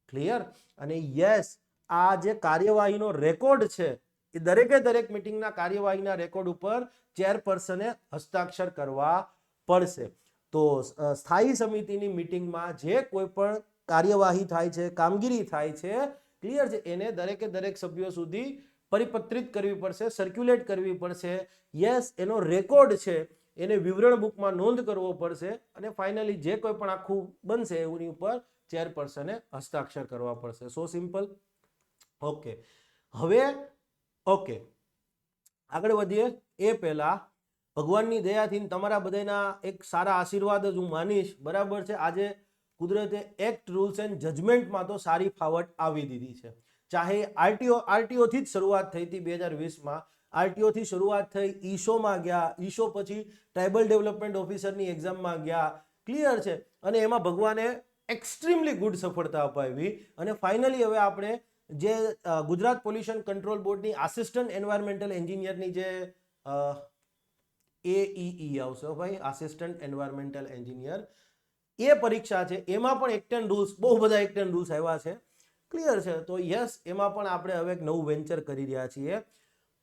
ક્લિયર? અને યસ, આ જે કાર્યવાહીનો રેકોર્ડ છે એ દરેકે દરેક મીટિંગના કાર્યવાહીના રેકોર્ડ ઉપર ચેરપર્સને હસ્તાક્ષર કરવા પડશે. તો સ્થાયી સમિતિની મીટિંગમાં જે કોઈ પણ કાર્યવાહી થાય છે, કામગીરી થાય છે, ક્લિયર છે, એને દરેકે દરેક સભ્યો સુધી પરિપત્રિત કરવી પડશે, સર્ક્યુલેટ કરવી પડશે. યસ, એનો રેકોર્ડ છે એને વિવરણ બુકમાં નોંધ કરવો પડશે, અને ફાઇનલી જે કોઈ પણ આખું બનશે એની ઉપર ચેરપર્સને હસ્તાક્ષર કરવા પડશે. સો સિમ્પલ. ઓકે, હવે ઓકે, આગળ વધીએ એ પહેલા ભગવાનની દયાથી તમારા બધાના એક સારા આશીર્વાદ જ હું માનીશ. બરાબર છે? આજે કુદરતે એક્ટ, રૂલ્સ એન્ડ જજમેન્ટમાં તો સારી ફાવટ આવી દીધી છે. ચાહે આરટીઓ થી જ શરૂઆત થઈ હતી 2020માં, આરટીઓ થી શરૂઆત થઈ, ઈશોમાં ગયા, ઈશો પછી ટ્રાઇબલ ડેવલપમેન્ટ ઓફિસરની એક્ઝામમાં ગયા, ક્લિયર છે, અને એમાં ભગવાને એક્સ્ટ્રીમલી ગુડ સફળતા અપાવી, અને ફાઇનલી હવે આપણે જે ગુજરાત પોલ્યુશન કંટ્રોલ બોર્ડની આસિસ્ટન્ટ એન્વાયરમેન્ટલ એન્જિનિયરની જે AEE આવશે ભાઈ, આસિસ્ટન્ટ એન્વાયરમેન્ટલ એન્જિનિયર, એ પરીક્ષા છે, એમાં પણ એક્ટ એન્ડ રૂલ્સ, બહુ બધા એક્ટ એન્ડ રૂલ્સ આવ્યા છે, ક્લિયર છે. તો યસ, એમાં પણ આપણે હવે એક નવું વેન્ચર કરી રહ્યા છીએ.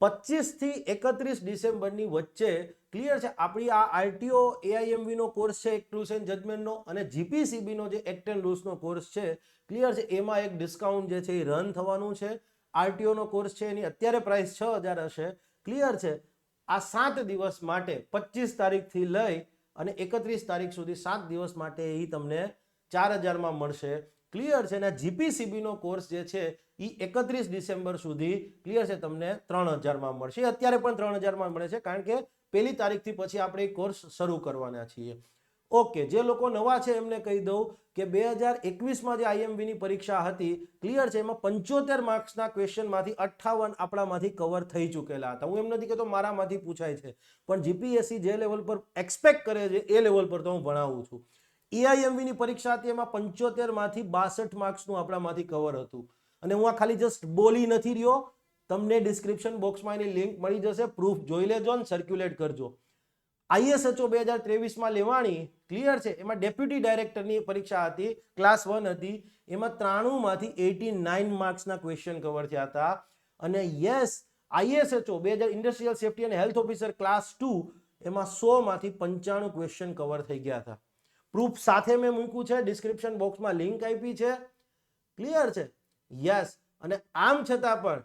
25 થી 31 ડિસેમ્બરની વચ્ચે ક્લિયર છે આપણી આ આરટીઓ એઆઈએમવી નો કોર્સ છે એક રૂલ્સ એન્ડ જજમેન્ટનો અને જીપીસીબી નો જે એક્ટ એન્ડ રૂલ્સ નો કોર્સ છે ક્લિયર છે એમાં એક ડિસ્કાઉન્ટ જે છે એ રન થવાનું છે. આરટીઓ નો કોર્સ છે એની અત્યારે પ્રાઇસ 6000 હશે. ક્લિયર છે આ 7 દિવસ માટે 25 તારીખથી લઈ અને 31 તારીખ સુધી 7 દિવસ માટે એ તમને 4000 માં મળશે. ક્લિયર છે ને જીપીસીબી નો કોર્સ જે છે એ 31 ડિસેમ્બર સુધી ક્લિયર છે તમને 3000 માં મળશે. અત્યારે પણ 3000 માં મળે છે કારણ કે 1લી તારીખથી પછી આપણે કોર્સ શરૂ કરવાના છીએ. ઓકે, જે લોકો નવા છે એમને કહી દઉં કે 2021માં જે આઈએમવી ની પરીક્ષા હતી ક્લિયર છે એમાં 75 માર્ક્સના ક્વેશ્ચનમાંથી 58 આપણામાંથી કવર થઈ ચૂકેલા હતા. હું એમ નથી કહેતો મારામાંથી પૂછાય છે, પણ જીપીએસસી જે લેવલ પર એક્સપેક્ટ કરે છે એ લેવલ પર તો હું ભણાવું છું. એઆઈએમવી ની પરીક્ષા હતી એમાં 75 માંથી 62 માર્ક્સનું આપણામાંથી કવર હતું. અને હું આ ખાલી જસ્ટ બોલી નથી રહ્યો, તમને ડિસ્ક્રિપ્શન બોક્સમાં એની લિંક મળી જશે, પ્રૂફ જોઈ લેજો અને સર્ક્યુલેટ કરજો. આઈએસએચઓ 2023માં લેવાણી ક્લિયર છે એમાં ડેપ્યુટી ડાયરેક્ટરની પરીક્ષા હતી, ક્લાસ 1 હતી, એમાં 93 માંથી 89 માર્ક્સના ક્વેશ્ચન કવર થયા હતા. અને યસ આઈએસએચઓ 2000 ઇન્ડસ્ટ્રીયલ સેફ્ટી અને હેલ્થ ઓફિસર ક્લાસ 2 એમાં 100 માંથી 95 ક્વેશ્ચન કવર થઈ ગયા હતા. પ્રૂફ સાથે મેં મૂક્યું છે, ડિસ્ક્રિપ્શન બોક્સમાં લિંક આપી છે. ક્લિયર છે યસ. અને આમ છતાં પણ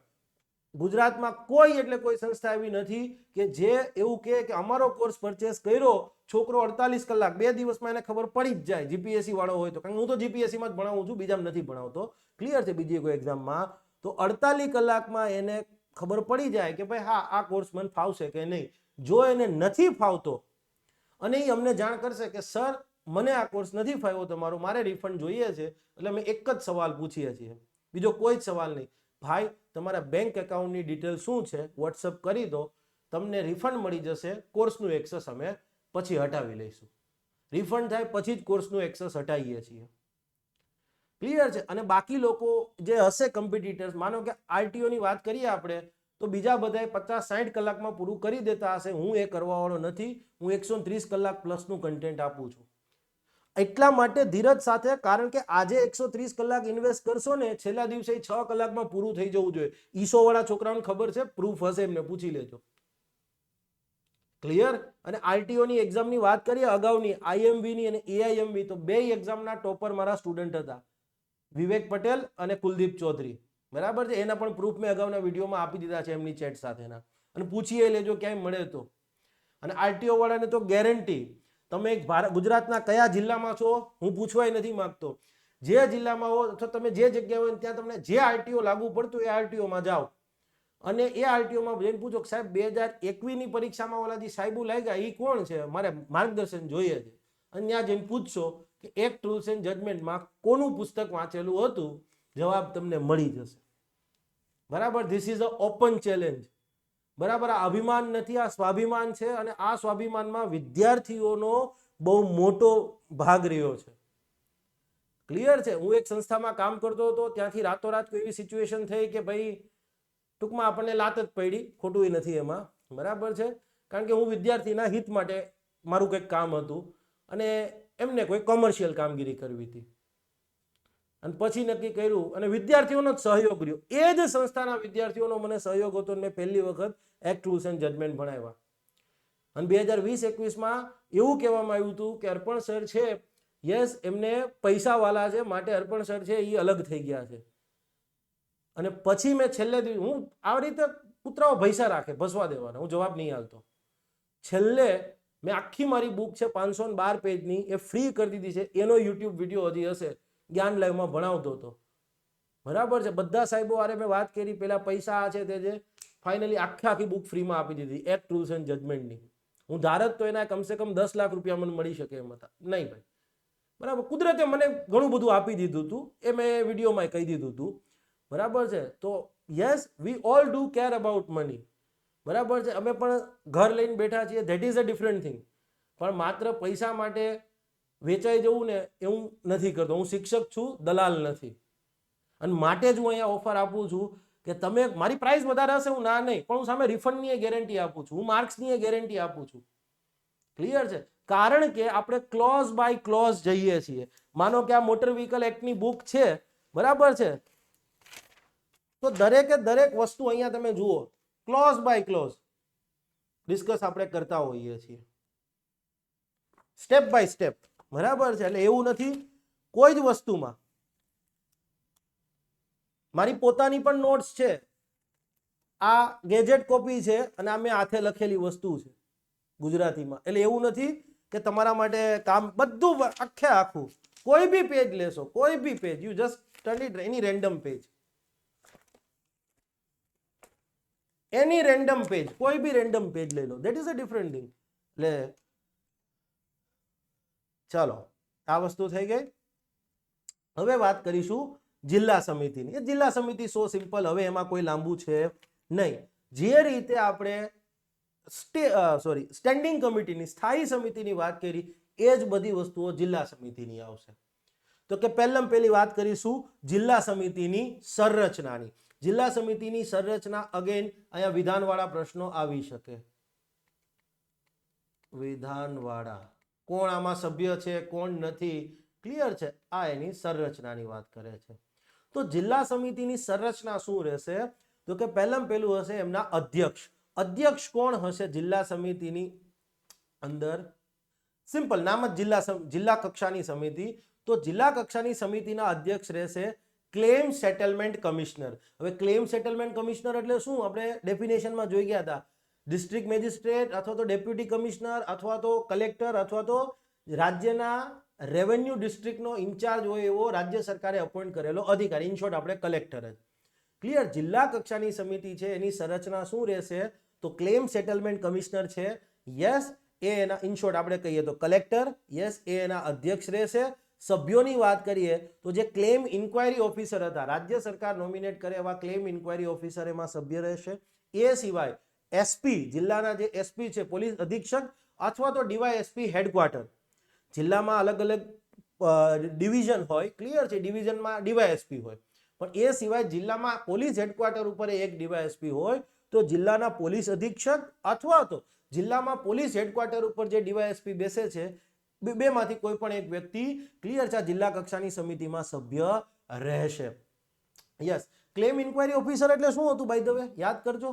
ગુજરાતમાં કોઈ એટલે કોઈ સંસ્થા એવી નથી કે જે એવું કહે કે અમારો કોર્સ પરચેસ કર્યો, છોકરો 48 કલાક 2 દિવસમાં એને ખબર પડી જ જાય, જીપીએસસી વાળો હોય તો. કારણ કે હું તો જીપીએસસીમાં જ ભણાવું છું, બીજામાં નથી ભણાવતો. ક્લિયર છે બીજી કોઈ એક્ઝામમાં તો 48 કલાકમાં એને ખબર પડી જાય કે ભાઈ હા આ કોર્સ મને ફાવશે કે નહીં. જો એને નથી ફાવતો અને એ અમને જાણ કરશે કે સર મને આ કોર્સ નથી ફાવ્યો તમારો, મારે રિફંડ જોઈએ છે, એટલે અમે એક જ સવાલ પૂછીએ છીએ, બીજો કોઈ જ સવાલ નહીં. ભાઈ તમારા બેંક એકાઉન્ટની ડિટેલ શું છે વોટ્સઅપ કરી દો, તમને રિફંડ મળી જશે. કોર્સનું એક્સેસ અમે પછી હટાવી લઈશું. રિફંડ થાય પછી જ કોર્સનું એક્સેસ હટાવીએ છીએ. ક્લિયર છે. અને બાકી લોકો જે હશે કોમ્પિટિટર્સ, માનો કે આરટીઓ ની વાત કરીએ આપણે તો બીજા બધાએ 50-60 કલાકમાં પૂરું કરી દેતા હશે. હું એ કરવા વાળો નથી, હું 130 કલાક પ્લસનું કન્ટેન્ટ આપું છું. એટલા માટે ધીરજ સાથે, કારણ કે આજે 130 કલાક ઇન્વેસ્ટ કરશો ને છેલ્લા દિવસે 6 કલાકમાં પૂરું થઈ જવું જોઈએ. ઈસો વાળા છોકરાઓને ખબર છે, પ્રૂફ હશે એમને પૂછી લેજો. ક્લિયર. અને આરટીઓ ની એક્ઝામની વાત કરીએ અગાઉની આઈએમવી ની અને એઆઈએમવી, તો બે એક્ઝામના ટોપર મારા સ્ટુડન્ટ હતા, વિવેક પટેલ અને કુલદીપ ચૌધરી. બરાબર છે. એના પણ પ્રૂફ મેં અગાઉના વિડીયોમાં આપી દીધા છે એમની ચેટ સાથેના. અને પૂછી લેજો ક્યાંય મળે તો. અને આરટીઓ વાળાને તો ગેરંટી, તમે ગુજરાતના કયા જિલ્લામાં છો હું પૂછવાય નથી માંગતો, જે જિલ્લામાં હો અથવા તમે જે જગ્યાએ હોય ત્યાં તમને જે આરટીઓ લાગુ પડતું એ આરટીઓમાં જાઓ અને એ આરટીઓમાં જઈને પૂછો કે સાહેબ 2021 ની પરીક્ષામાં ઓલા જે સાહેબુ લાગ્યા એ કોણ છે, મારે માર્ગદર્શન જોઈએ છે. અને ત્યાં જઈને પૂછશો કે એક્ટ રૂલ્સ એન્ડ જજમેન્ટમાં કોનું પુસ્તક વાંચેલું હતું, જવાબ તમને મળી જશે. બરાબર. This is a open challenge. બરાબર. આ અભિમાન નથી, આ સ્વાભિમાન છે. અને આ સ્વાભિમાનમાં વિદ્યાર્થીઓનો બહુ મોટો ભાગ રહ્યો છે. ક્લિયર છે. હું એક સંસ્થામાં કામ કરતો હતો, ત્યાંથી રાતોરાત કોઈ એવી સિચ્યુએશન થઈ કે ભાઈ ટૂંકમાં આપણને લાત જ પડી, ખોટું નથી એમાં. બરાબર છે. કારણ કે હું વિદ્યાર્થીના હિત માટે મારું કંઈક કામ હતું અને એમને કોઈ કોમર્શિયલ કામગીરી કરવી હતી. અને પછી નક્કી કર્યું અને વિદ્યાર્થીઓનો જ સહયોગ રહ્યો. એ જ સંસ્થાના વિદ્યાર્થીઓનો મને સહયોગ હતો. મેં પહેલી વખત એક્ટ રૂલ્સ એન્ડ જજમેન્ટ ભણાવ્યા. અને 2020-21માં એવું કહેવામાં આવ્યું હતું કે અર્પણ સર છે, યસ એમને પૈસા વાલા છે માટે અર્પણ સર છે એ અલગ થઈ ગયા છે. અને પછી મેં છેલ્લે હું આવી રીતે કૂતરાઓ પૈસા રાખે ભસવા દેવાના, હું જવાબ નહીં આલતો. છેલ્લે મેં આખી મારી બુક છે 512 પેજની એ ફ્રી કરી દીધી છે. એનો યુટ્યુબ વિડીયો હજી હશે, જ્ઞાન લાઈવમાં ભણાવતો હતો. બરાબર છે. બધા સાહેબો આરે મેં વાત કરી, પેલા પૈસા આ છે તે છે, ફાઇનલી આખી બુક ફ્રીમાં આપી દીધી એક્ટ રૂલ્સ એન્ડ જજમેન્ટની. હું ધારત તો એના કમસે કમ 10 લાખ રૂપિયા મને મળી શકે એમ હતા. નહીં ભાઈ. બરાબર. કુદરતે મને ઘણું બધું આપી દીધું હતું, એ મેં વિડીયોમાં કહી દીધું હતું. બરાબર છે. તો yes we all do care about money. બરાબર છે. અમે પણ ઘર લઈને બેઠા છીએ, that is a different thing. પણ માત્ર પૈસા માટે વેચાઈ જવું ને એવું નથી કરતો. હું શિક્ષક છું, દલાલ નથી. અને માટે જ હું અહીંયા ઓફર આપું છું કે તમે, મારી પ્રાઇસ વધારે હશે હું ના નહીં, પણ હું સામે રિફંડની ગેરંટી આપું છું, હું માર્ક્સની ગેરંટી આપું છું. ક્લિયર છે. કારણ કે આપણે ક્લોઝ બાય ક્લોઝ જઈએ છીએ. માનો કે આ મોટર વ્હીકલ એક્ટની બુક છે, બરાબર છે, તો દરેકે દરેક વસ્તુ અહીંયા તમે જુઓ ક્લોઝ બાય ક્લોઝ ડિસ્કસ આપણે કરતા હોઈએ છીએ, સ્ટેપ બાય સ્ટેપ, બરાબર છે. એટલે એવું નથી કોઈ જ વસ્તુમાં. મારી પોતાની પણ નોટ્સ છે, આ ગેજેટ કોપી છે અને આ મેં હાથે લખેલી વસ્તુ છે ગુજરાતીમાં. એટલે એવું નથી કે તમારા માટે કામ બધું આખે આખું કોઈ બી પેજ લેશો, કોઈ બી page, you just study any random page, any random page, કોઈ બી રેન્ડમ પેજ લઈ લો, that is a different thing. એટલે ચાલો આ વસ્તુ થઈ ગઈ. હવે વાત કરીશું જિલ્લા સમિતિની. એ જિલ્લા સમિતિ સો સિમ્પલ, હવે એમાં કોઈ લાંબુ છે નહીં. જે રીતે આપણે સ્ટેન્ડિંગ કમિટીની, સ્થાયી સમિતિની વાત કરી, એ જ બધી વસ્તુઓ જિલ્લા સમિતિની આવશે. તો કે પહેલી વાત કરીશું જિલ્લા સમિતિની સંરચનાની. જિલ્લા સમિતિની સંરચના અગેન અહીંયા વિધાનવાળા પ્રશ્નો આવી શકે. વિધાનવાળા કોણ આમાં સભ્ય છે, કોણ નથી, ક્લિયર છે. આ એની સંરચનાની વાત કરે છે. તો જિલ્લા સમિતિની સંરચના શું રહેશે? તો કે પહેલું હશે એમના અધ્યક્ષ. અધ્યક્ષ કોણ હશે જિલ્લા સમિતિની અંદર? સિમ્પલ નામ જ જિલ્લા કક્ષાની સમિતિ. તો જિલ્લા કક્ષાની સમિતિના અધ્યક્ષ રહેશે ક્લેમ સેટલમેન્ટ કમિશનર. હવે ક્લેમ સેટલમેન્ટ કમિશનર એટલે શું? આપણે ડેફિનેશનમાં જોઈ ગયા હતા. ડિસ્ટ્રિક્ટ મેજિસ્ટ્રેટ અથવા તો ડેપ્યુટી કમિશનર અથવા તો કલેક્ટર અથવા તો રાજ્યના રેવન્યુ ડિસ્ટ્રિક્ટનો ઇન્ચાર્જ હોય એવો રાજ્ય સરકારે અપોઇન્ટ કરેલો અધિકારી. ઇન શોર્ટ આપણે કલેક્ટર જ. ક્લિયર? જિલ્લા કક્ષાની સમિતિ છે એની સંરચના શું રહેશે? તો ક્લેમ સેટલમેન્ટ કમિશનર છે, યસ, એ એના ઇન શોર્ટ આપણે કહીએ તો કલેક્ટર, યસ, એ એના અધ્યક્ષ રહેશે. સભ્યોની વાત કરીએ તો જે ક્લેમ ઇન્ક્વાયરી ઓફિસર હતા, રાજ્ય સરકાર નોમિનેટ કરે એવા ક્લેમ ઇન્ક્વાયરી ઓફિસર એમાં સભ્ય રહેશે. એ સિવાય એસપી, જિલ્લાના જે એસપી છે, પોલીસ અધિક્ષક અથવા તો ડીવાયએસપી હેડક્વાર્ટર, જિલ્લામાં અલગ અલગ ડિવિઝન હોય, ક્લિયર છે, ડિવિઝનમાં ડીવાયએસપી હોય, પણ એ સિવાય જિલ્લામાં પોલીસ હેડક્વાર્ટર ઉપર એક ડીવાયએસપી હોય, તો જિલ્લાના પોલીસ અધિક્ષક અથવા તો જિલ્લામાં પોલીસ હેડક્વાર્ટર ઉપર જે ડીવાયએસપી બેસે છે, બેમાંથી કોઈ પણ એક વ્યક્તિ, ક્લિયર છે, જિલ્લા કક્ષાની સમિતિમાં સભ્ય રહેશે. યસ. ક્લેમ ઇન્ક્વાયરી ઓફિસર એટલે શું હતું બાય ધ વે? યાદ કરજો.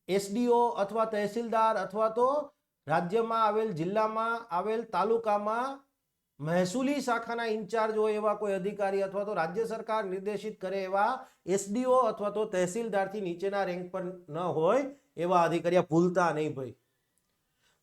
એસડીઓ અથવા તહેસીલદાર અથવા તો રાજ્યમાં આવેલ, જિલ્લામાં આવેલ, તાલુકામાં મહેસૂલી શાખાના ઇન્ચાર્જ હોય એવા કોઈ અધિકારી અથવા તો રાજ્ય સરકાર નિર્દેશિત કરે એવા એસડીઓ અથવા તો તહેસીલદારથી નીચેના રેન્ક પર ન હોય એવા અધિકારી, ભૂલતા નહીં ભાઈ.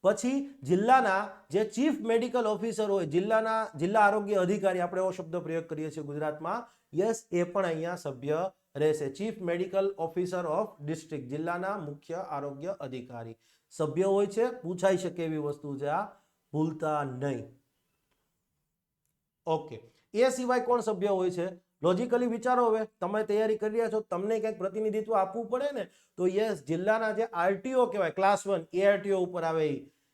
પછી જિલ્લાના જે ચીફ મેડિકલ ઓફિસર હોય, જિલ્લા આરોગ્ય અધિકારી, આપણે એવો શબ્દ પ્રયોગ કરીએ છીએ ગુજરાતમાં, યસ, એ પણ અહીંયા સભ્ય રહેશે. Chief medical officer of district, જિલ્લાના મુખ્ય આરોગ્ય અધિકારી સભ્ય હોય છે. પૂછાઈ શકે એવી વસ્તુ છે આ, ભૂલતા નહીં. ઓકે. એ સિવાય કોણ સભ્ય હોય છે? લોજિકલી વિચારો. હવે તમે તૈયારી કરી રહ્યા છો, તમને ક્યાંક પ્રતિનિધિત્વ આપવું પડે ને, તો યસ, જિલ્લાના જે આરટીઓ કહેવાય, ક્લાસ 1 એ આરટીઓ ઉપર આવે,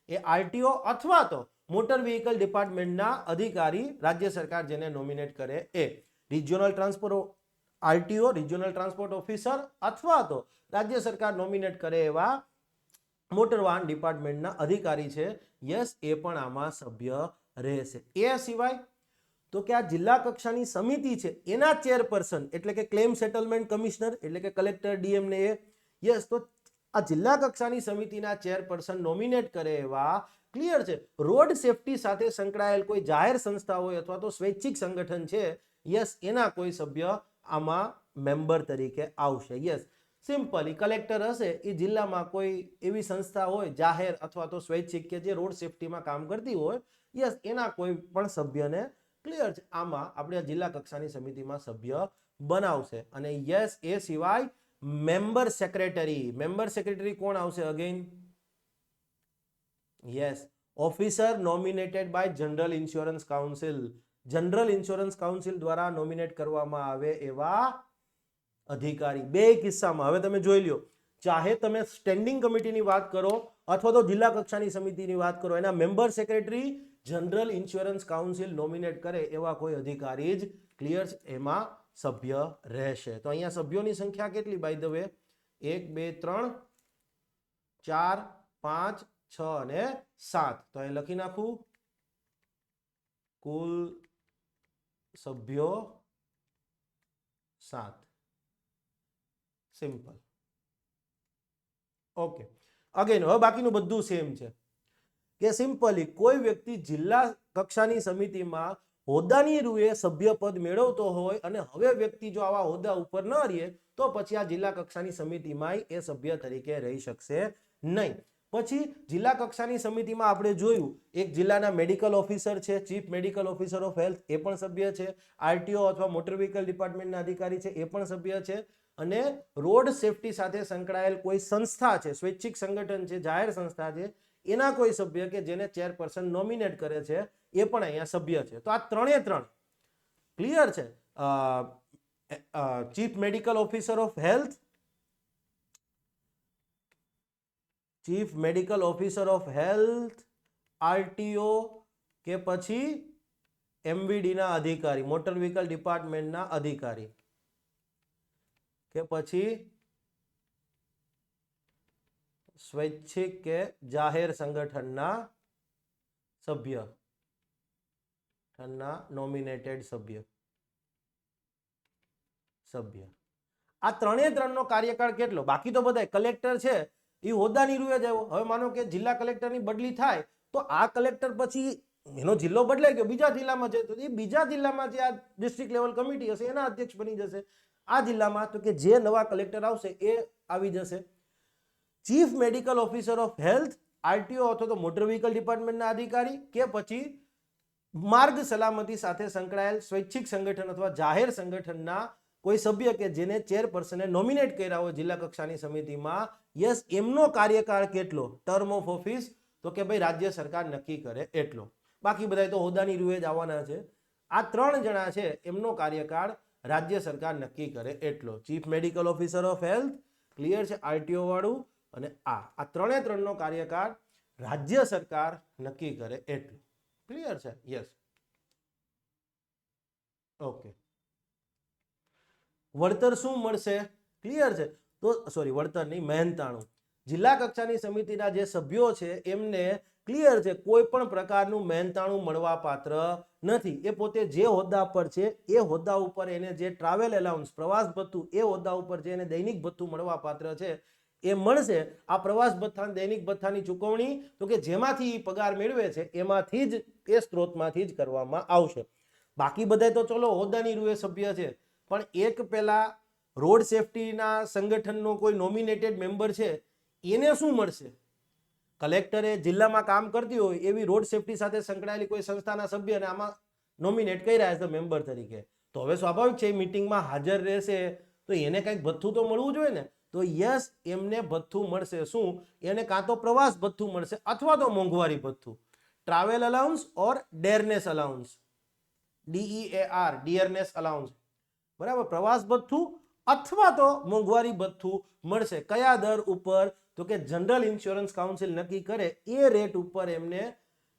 એ આરટીઓ અથવા તો મોટર વ્હીકલ ડિપાર્ટમેન્ટના અધિકારી, રાજ્ય સરકાર જેને નોમિનેટ કરે એ. Regional transport RTO, regional transport officer અથવા તો રાજ્ય સરકાર નોમિનેટ કરે એવા મોટર વાહન ડિપાર્ટમેન્ટના અધિકારી છે, યસ, એ પણ આમાં સભ્ય રહેશે. એ સિવાય તો કે આ જિલ્લા કક્ષાની સમિતિ છે એના ચેરપર્સન એટલે કે ક્લેમ સેટલમેન્ટ કમિશનર એટલે કે કલેક્ટર, ડીએમ ને એ, યસ, તો આ જિલ્લા કક્ષાની સમિતિના ચેરપર્સન નોમિનેટ કરે એવા, ક્લિયર છે, રોડ સેફટી સાથે સંકળાયેલ કોઈ જાહેર સંસ્થા હોય અથવા તો સ્વૈચ્છિક સંગઠન છે, યસ, એના કોઈ સભ્ય આમાં મેમ્બર તરીકે આવશે. યસ, સિમ્પલી કલેક્ટર હશે, એ જિલ્લામાં કોઈ એવી સંસ્થા હોય જાહેર અથવા તો સ્વૈચ્છિક કે જે રોડ સેફટીમાં કામ કરતી હોય, યસ, એના કોઈ પણ સભ્યને, ક્લિયર છે, આમાં આપણે જિલ્લા કક્ષાની સમિતિમાં સભ્ય બનાવશે. અને યસ, એ સિવાય મેમ્બર સેક્રેટરી. મેમ્બર સેક્રેટરી કોણ આવશે? Again yes, officer nominated by general insurance council. General insurance council દ્વારા નોમિનેટ કરવામાં આવે એવા અધિકારી. બે કિસ્સામાં હવે તમે જોઈ લ્યો, ચાહે તમે સ્ટેન્ડિંગ કમિટીની વાત કરો અથવા તો જિલ્લા કક્ષાની સમિતિની વાત કરો, એના member secretary general insurance council nominate કરે એવા કોઈ અધિકારી જ, ક્લિયર, એમાં સભ્ય રહેશે. તો અહીંયા સભ્યોની સંખ્યા કેટલી બાય ધ વે? 1 2 3 4 5 6 અને 7. તો અહીં લખી નાખું, કુલ સભ્યો 7. સિમ્પલ. ઓકે, અગેન હવે બાકીનું બધું સેમ છે કે સિમ્પલી કોઈ વ્યક્તિ જિલ્લા કક્ષાની સમિતિમાં હોદ્દાની રૂએ સભ્યપદ મેળવતો હોય અને હવે વ્યક્તિ જો આવા હોદ્દા ઉપર ન રહે તો પછી આ જિલ્લા કક્ષાની સમિતિમાં એ સભ્ય તરીકે રહી શકશે નહીં. પછી જિલ્લા કક્ષાની સમિતિમાં આપણે જોયું એક જિલ્લાના મેડિકલ ઓફિસર છે, chief medical officer of health, એ પણ સભ્ય છે. આરટીઓ અથવા મોટર વ્હીકલ ડિપાર્ટમેન્ટના અધિકારી છે, એ પણ સભ્ય છે. અને રોડ સેફટી સાથે સંકળાયેલ કોઈ સંસ્થા છે, સ્વૈચ્છિક સંગઠન છે, જાહેર સંસ્થા છે, એના કોઈ સભ્ય કે જેને ચેરપર્સન નોમિનેટ કરે છે એ પણ અહીંયા સભ્ય છે. તો આ ત્રણે ત્રણ ક્લિયર છે. Chief medical officer of health, chief medical officer of health, RTO કે પછી એમવીડી ના અધિકારી, મોટર વ્હીકલ ડિપાર્ટમેન્ટના અધિકારી કે પછી સ્વૈચ્છિક કે જાહેર સંગઠનના સભ્ય, નોમિનેટેડ સભ્ય. આ ત્રણે ત્રણનો કાર્યકાળ કેટલો? બાકી તો બધા કલેક્ટર છે એ હોદ્દાની રૂએ જ આવ્યો. હવે માનો કે જિલ્લા કલેક્ટરની બદલી થાય તો આ કલેક્ટર પછી એનો જિલ્લો બદલાઈ ગયો, બીજા જિલ્લામાં છે, તો એ બીજા જિલ્લામાં જે આ ડિસ્ટ્રિક્ટ લેવલ કમિટી હશે એના અધ્યક્ષ બની જશે. આ જિલ્લામાં તો કે જે નવા કલેક્ટર આવશે એ આવી જશે. Chief medical officer of health, RTO અથવા તો મોટર વ્હીકલ ડિપાર્ટમેન્ટના અધિકારી કે પછી માર્ગ સલામતી સાથે સંકળાયેલ સ્વૈચ્છિક સંગઠન અથવા જાહેર સંગઠનના કોઈ સભ્ય કે જેને ચેરપર્સને નોમિનેટ કર્યા હોય જિલ્લા કક્ષાની સમિતિમાં, યસ, એમનો કાર્યકાળ કેટલો? ટર્મ ઓફ ઓફિસ તો કે ભાઈ રાજ્ય સરકાર નક્કી કરે એટલો. બાકી બધા તો હોદ્દાની રૂએ જ આવવાના છે. આ ત્રણ જણા છે એમનો કાર્યકાળ રાજ્ય સરકાર નક્કી કરે એટલો. Chief medical officer of health, clear છે, આરટીઓ વાળું, અને આ ત્રણે ત્રણનો કાર્યકાળ રાજ્ય સરકાર નક્કી કરે એટલું. ક્લિયર છે? યસ. ઓકે. વળતર શું મળશે? ક્લિયર છે. તો સોરી, વળતર નહીં, મહેનતાણું. જિલ્લા કક્ષાની સમિતિના જે સભ્યો છે એમને ક્લિયર છે કોઈ પણ પ્રકારનું મહેનતાણું મળવા પાત્ર નથી. એ પોતે જે હોદ્દા પર છે એ હોદ્દા ઉપર એને જે ટ્રાવેલ એલાઉન્સ, પ્રવાસ ભથ્થું, એ હોદ્દા ઉપર જે એને દૈનિક ભથ્થું મળવા પાત્ર છે એ મળશે. આ પ્રવાસ ભથ્થા, દૈનિક ભથ્થાની ચૂકવણી તો કે જેમાંથી પગાર મેળવે છે એમાંથી જ, એ સ્ત્રોતમાંથી જ કરવામાં આવશે. બાકી બધા તો ચલો હોદ્દાની રૂએ સભ્ય છે, પણ એક પેલા રોડ સેફટીના સંગઠનનો કોઈ નોમિનેટેડ મેમ્બર છે એને શું મળશે? કલેક્ટરે જિલ્લામાં કામ કરતી હોય એવી રોડ સેફટી સાથે સંકળાયેલી કોઈ સંસ્થાના સભ્યને આમાં નોમિનેટ કર્યા એઝ અ મેમ્બર તરીકે, તો હવે સ્વાભાવિક છે મીટિંગમાં હાજર રહેશે તો એને કંઈક ભથ્થું તો મળવું જોઈએ ને. તો યસ, એમને ભથ્થું મળશે. શું? એને કાં તો પ્રવાસ ભથ્થું મળશે અથવા તો મોંઘવારી ભથ્થું, ટ્રાવેલ અલાઉન્સ ઓર ડેરનેસ અલાઉન્સ, DEAR, ડિયરનેસ અલાઉન્સ, બરાબર, પ્રવાસ ભથ્થું અથવા તો મોંઘવારી ભથ્થું મળશે. કયા દર ઉપર? તો કે જનરલ ઇન્સ્યોરન્સ કાઉન્સિલ નક્કી કરે એ રેટ ઉપર એમને,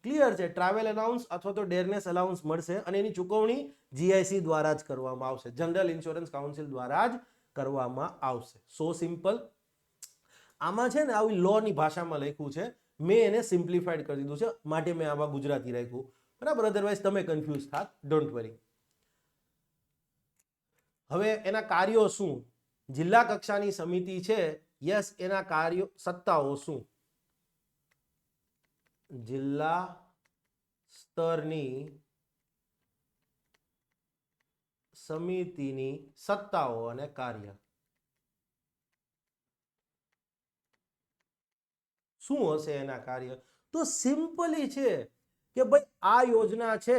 ક્લિયર છે, ટ્રાવેલ અલાઉન્સ અથવા તો ડેરનેસ અલાઉન્સ મળશે અને એની ચૂકવણી GIC દ્વારા જ કરવામાં આવશે, જનરલ ઇન્સ્યોરન્સ કાઉન્સિલ દ્વારા જ કરવામાં આવશે. સો સિમ્પલ. આમાં છે ને આવી લોની ભાષામાં લખ્યું છે, મેં એને સિમ્પ્લિફાઈડ કરી દીધું છે માટે મેં આવા ગુજરાતી રાખ્યું, બરાબર, અધરવાઇઝ તમે કન્ફ્યુઝ થાત, ડોન્ટ વરી. હવે એના કાર્યો શું? જિલ્લા કક્ષાની સમિતિ છે, યસ, એના કાર્યો, સત્તાઓ શું? જિલ્લા સ્તરની સમિતિની સત્તાઓ અને કાર્ય શું હશે? એના કાર્ય તો સિમ્પલી છે કે ભાઈ આ યોજના છે,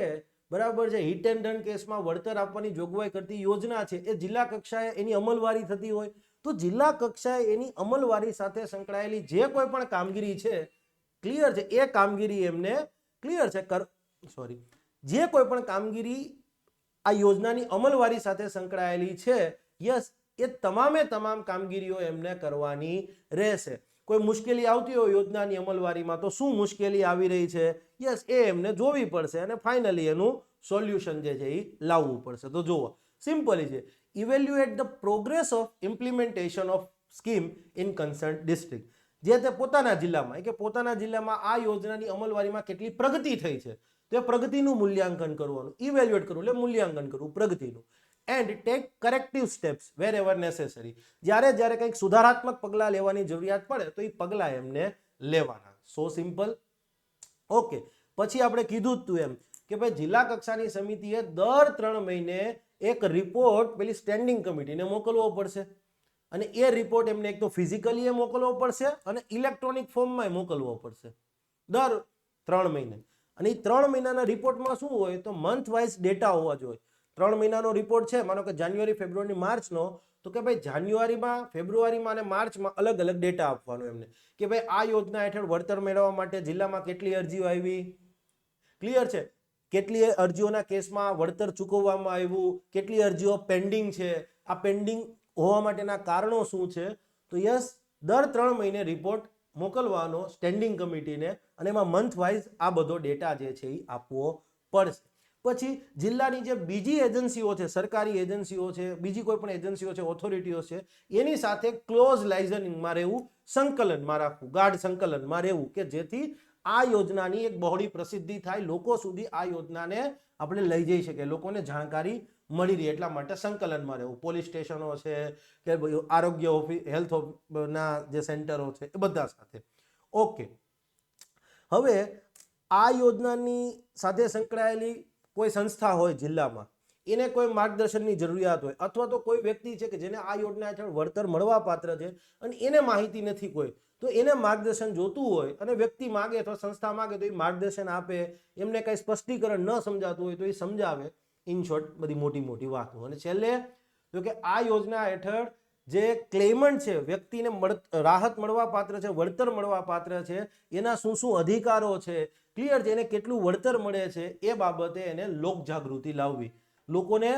બરાબર છે, હિટ એન્ડ રન કેસમાં વળતર આપવાની જોગવાઈ કરતી યોજના છે, એ જિલ્લા કક્ષાએ એની અમલવારી થતી હોય તો જિલ્લા કક્ષાએ એની અમલવારી સાથે સંકળાયેલી જે કોઈ પણ કામગીરી છે, ક્લિયર છે, એ કામગીરી એમને, ક્લિયર છે, જે કોઈ પણ કામગીરી આ યોજનાની અમલવારી સાથે સંકળાયેલી છે, યસ, એ તમામે તમામ કામગીરીઓ એમને કરવાની રહેશે. કોઈ મુશ્કેલી આવતી હોય યોજનાની અમલવારીમાં તો શું મુશ્કેલી આવી રહી છે, યસ, એ એમને જોવી પડશે અને ફાઇનલી એનું સોલ્યુશન જે છે એ લાવવું પડશે. તો જુઓ, સિમ્પલી છે, evaluate the progress of implementation of scheme in concern district. જે તે પોતાના જિલ્લામાં, કે પોતાના જિલ્લામાં આ યોજનાની અમલવારીમાં કેટલી પ્રગતિ થઈ છે તો એ પ્રગતિનું મૂલ્યાંકન કરવાનું, ઇવેલ્યુએટ કરવું એટલે મૂલ્યાંકન કરવું પ્રગતિનું. And take corrective steps wherever necessary. જ્યારે જ્યારે કંઈક સુધારાત્મક પગલાં લેવાની જરૂરિયાત પડે તો એ પગલાં એમને લેવાના. સો સિમ્પલ. ઓકે, પછી આપણે કીધું જ તું એમ કે ભાઈ જિલ્લા કક્ષાની સમિતિએ દર 3 મહિને એક રિપોર્ટ પેલી સ્ટેન્ડિંગ કમિટીને મોકલવો પડશે, અને એ રિપોર્ટ એમને એક તો ફિઝિકલી મોકલવો પડશે અને ઇલેક્ટ્રોનિક ફોર્મમાં મોકલવો પડશે દર 3 મહિને. અને એ 3 મહિનાના રિપોર્ટમાં શું હોય તો મંથ વાઇઝ ડેટા હોવા જોઈએ. 3 મહિનાનો રિપોર્ટ છે, માનો કે જાન્યુઆરી, ફેબ્રુઆરી, માર્ચનો, તો કે ભાઈ જાન્યુઆરીમાં, ફેબ્રુઆરીમાં અને માર્ચમાં અલગ અલગ ડેટા આપવાનો એમને કે ભાઈ આ યોજના હેઠળ વળતર મેળવવા માટે જિલ્લામાં કેટલી અરજીઓ આવી, ક્લિયર છે, કેટલી અરજીઓના કેસમાં વળતર ચૂકવવામાં આવ્યું, કેટલી અરજીઓ પેન્ડિંગ છે, આ પેન્ડિંગ હોવા માટેના કારણો શું છે. તો યસ, દર 3 મહિને રિપોર્ટ મોકલવાનો સ્ટેન્ડિંગ કમિટીને, અને એમાં મંથ વાઇઝ આ બધો ડેટા જે છે એ આપવો પડશે. પછી જિલ્લાની જે બીજી એજન્સીઓ છે, સરકારી એજન્સીઓ છે, બીજી કોઈ પણ એજન્સીઓ છે, ઓથોરિટીઓ છે, એની સાથે ક્લોઝ લાઇઝનિંગમાં રહેવું, સંકલનમાં રાખવું, ગાઢ સંકલનમાં રહેવું, કે જેથી આ યોજનાની એક બહોળી પ્રસિદ્ધિ થાય, લોકો સુધી આ યોજનાને આપણે લઈ જઈ શકીએ, લોકોને જાણકારી મળી રહી, એટલા માટે સંકલનમાં રહેવું. પોલીસ સ્ટેશનો છે કે આરોગ્ય ઓફિસ, હેલ્થ ના જે સેન્ટરો છે, એ બધા સાથે. ઓકે, હવે આ યોજનાની સાથે સંકળાયેલી કોઈ સંસ્થા હોય જિલ્લામાં, એને કોઈ માર્ગદર્શનની જરૂરિયાત હોય, અથવા તો કોઈ વ્યક્તિ છે કે જેને આ યોજના હેઠળ વળતર મળવા પાત્ર છે અને એને માહિતી નથી કોઈ, તો એને માર્ગદર્શન જોતું હોય અને વ્યક્તિ માગે અથવા સંસ્થા માગે તો એ માર્ગદર્શન આપે, એમને કંઈ સ્પષ્ટીકરણ ન સમજાતું હોય તો એ સમજાવે. ઇન શોર્ટ, બધી મોટી મોટી વાતો. અને છેલ્લે તો કે આ યોજના હેઠળ જે ક્લેમન્ટ છે, વ્યક્તિને રાહત મળવા પાત્ર છે, વળતર મળવા પાત્ર છે, એના શું શું અધિકારો છે, ક્લિયર છે, એને કેટલું વળતર મળે છે, એ બાબતે એને લોક જાગૃતિ લાવવી. લોકોને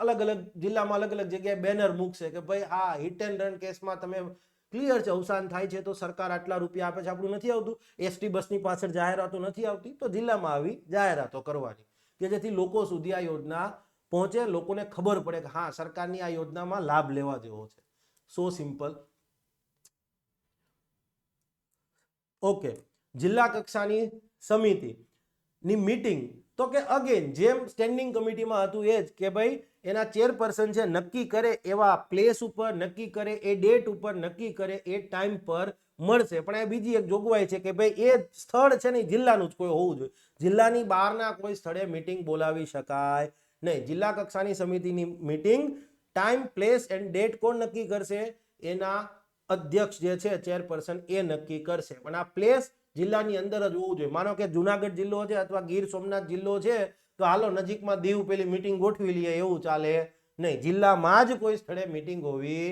અલગ અલગ જિલ્લામાં અલગ અલગ જગ્યાએ બેનર મૂકશે કે ભાઈ હા, હિટ એન્ડ રન કેસમાં તમે, ક્લિયર છે, અવસાન થાય છે તો સરકાર આટલા રૂપિયા આપે છે. આપણું નથી આવતું, એસટી બસની પાછળ જાહેરાતો નથી આવતી, તો જિલ્લામાં આવી જાહેરાતો કરવાની કે જેથી લોકો સુધી આ યોજના પહોંચે, લોકોને ખબર પડે કે હા, સરકારની આ યોજનામાં લાભ લેવા જેવો છે. સો સિમ્પલ. ઓકે, જિલ્લા કક્ષાની સમિતિની મીટિંગ, તો કે અગેન જેમ સ્ટેન્ડિંગ કમિટીમાં હતું એ જ કે ભાઈ એના ચેરપર્સન છે નક્કી કરે એવા પ્લેસ ઉપર, નક્કી કરે એ ડેટ ઉપર, નક્કી કરે એ ટાઈમ પર મળશે. પણ એ બીજી એક જોગવાઈ છે કે ભાઈ એ સ્થળ છે ને જિલ્લાનું જ કોઈ હોવું જોઈએ, જિલ્લાની બહારના કોઈ સ્થળે મીટિંગ બોલાવી શકાય નહીં. જિલ્લા કક્ષાની સમિતિની meeting time, place and date કોણ નક્કી કરશે? એના અધ્યક્ષ જે છે, ચેરપર્સન, એ નક્કી કરશે. પણ આ પ્લેસ જિલ્લાની અંદર જ હોવું જોઈએ. માનો કે જુનાગઢ જિલ્લો છે અથવા ગીર સોમનાથ જિલ્લો છે, તો હાલો નજીકમાં દીવ પેલી મીટિંગ ગોઠવી લઈએ, એવું ચાલે નહીં. જિલ્લામાં જ કોઈ સ્થળે મીટિંગ હોવી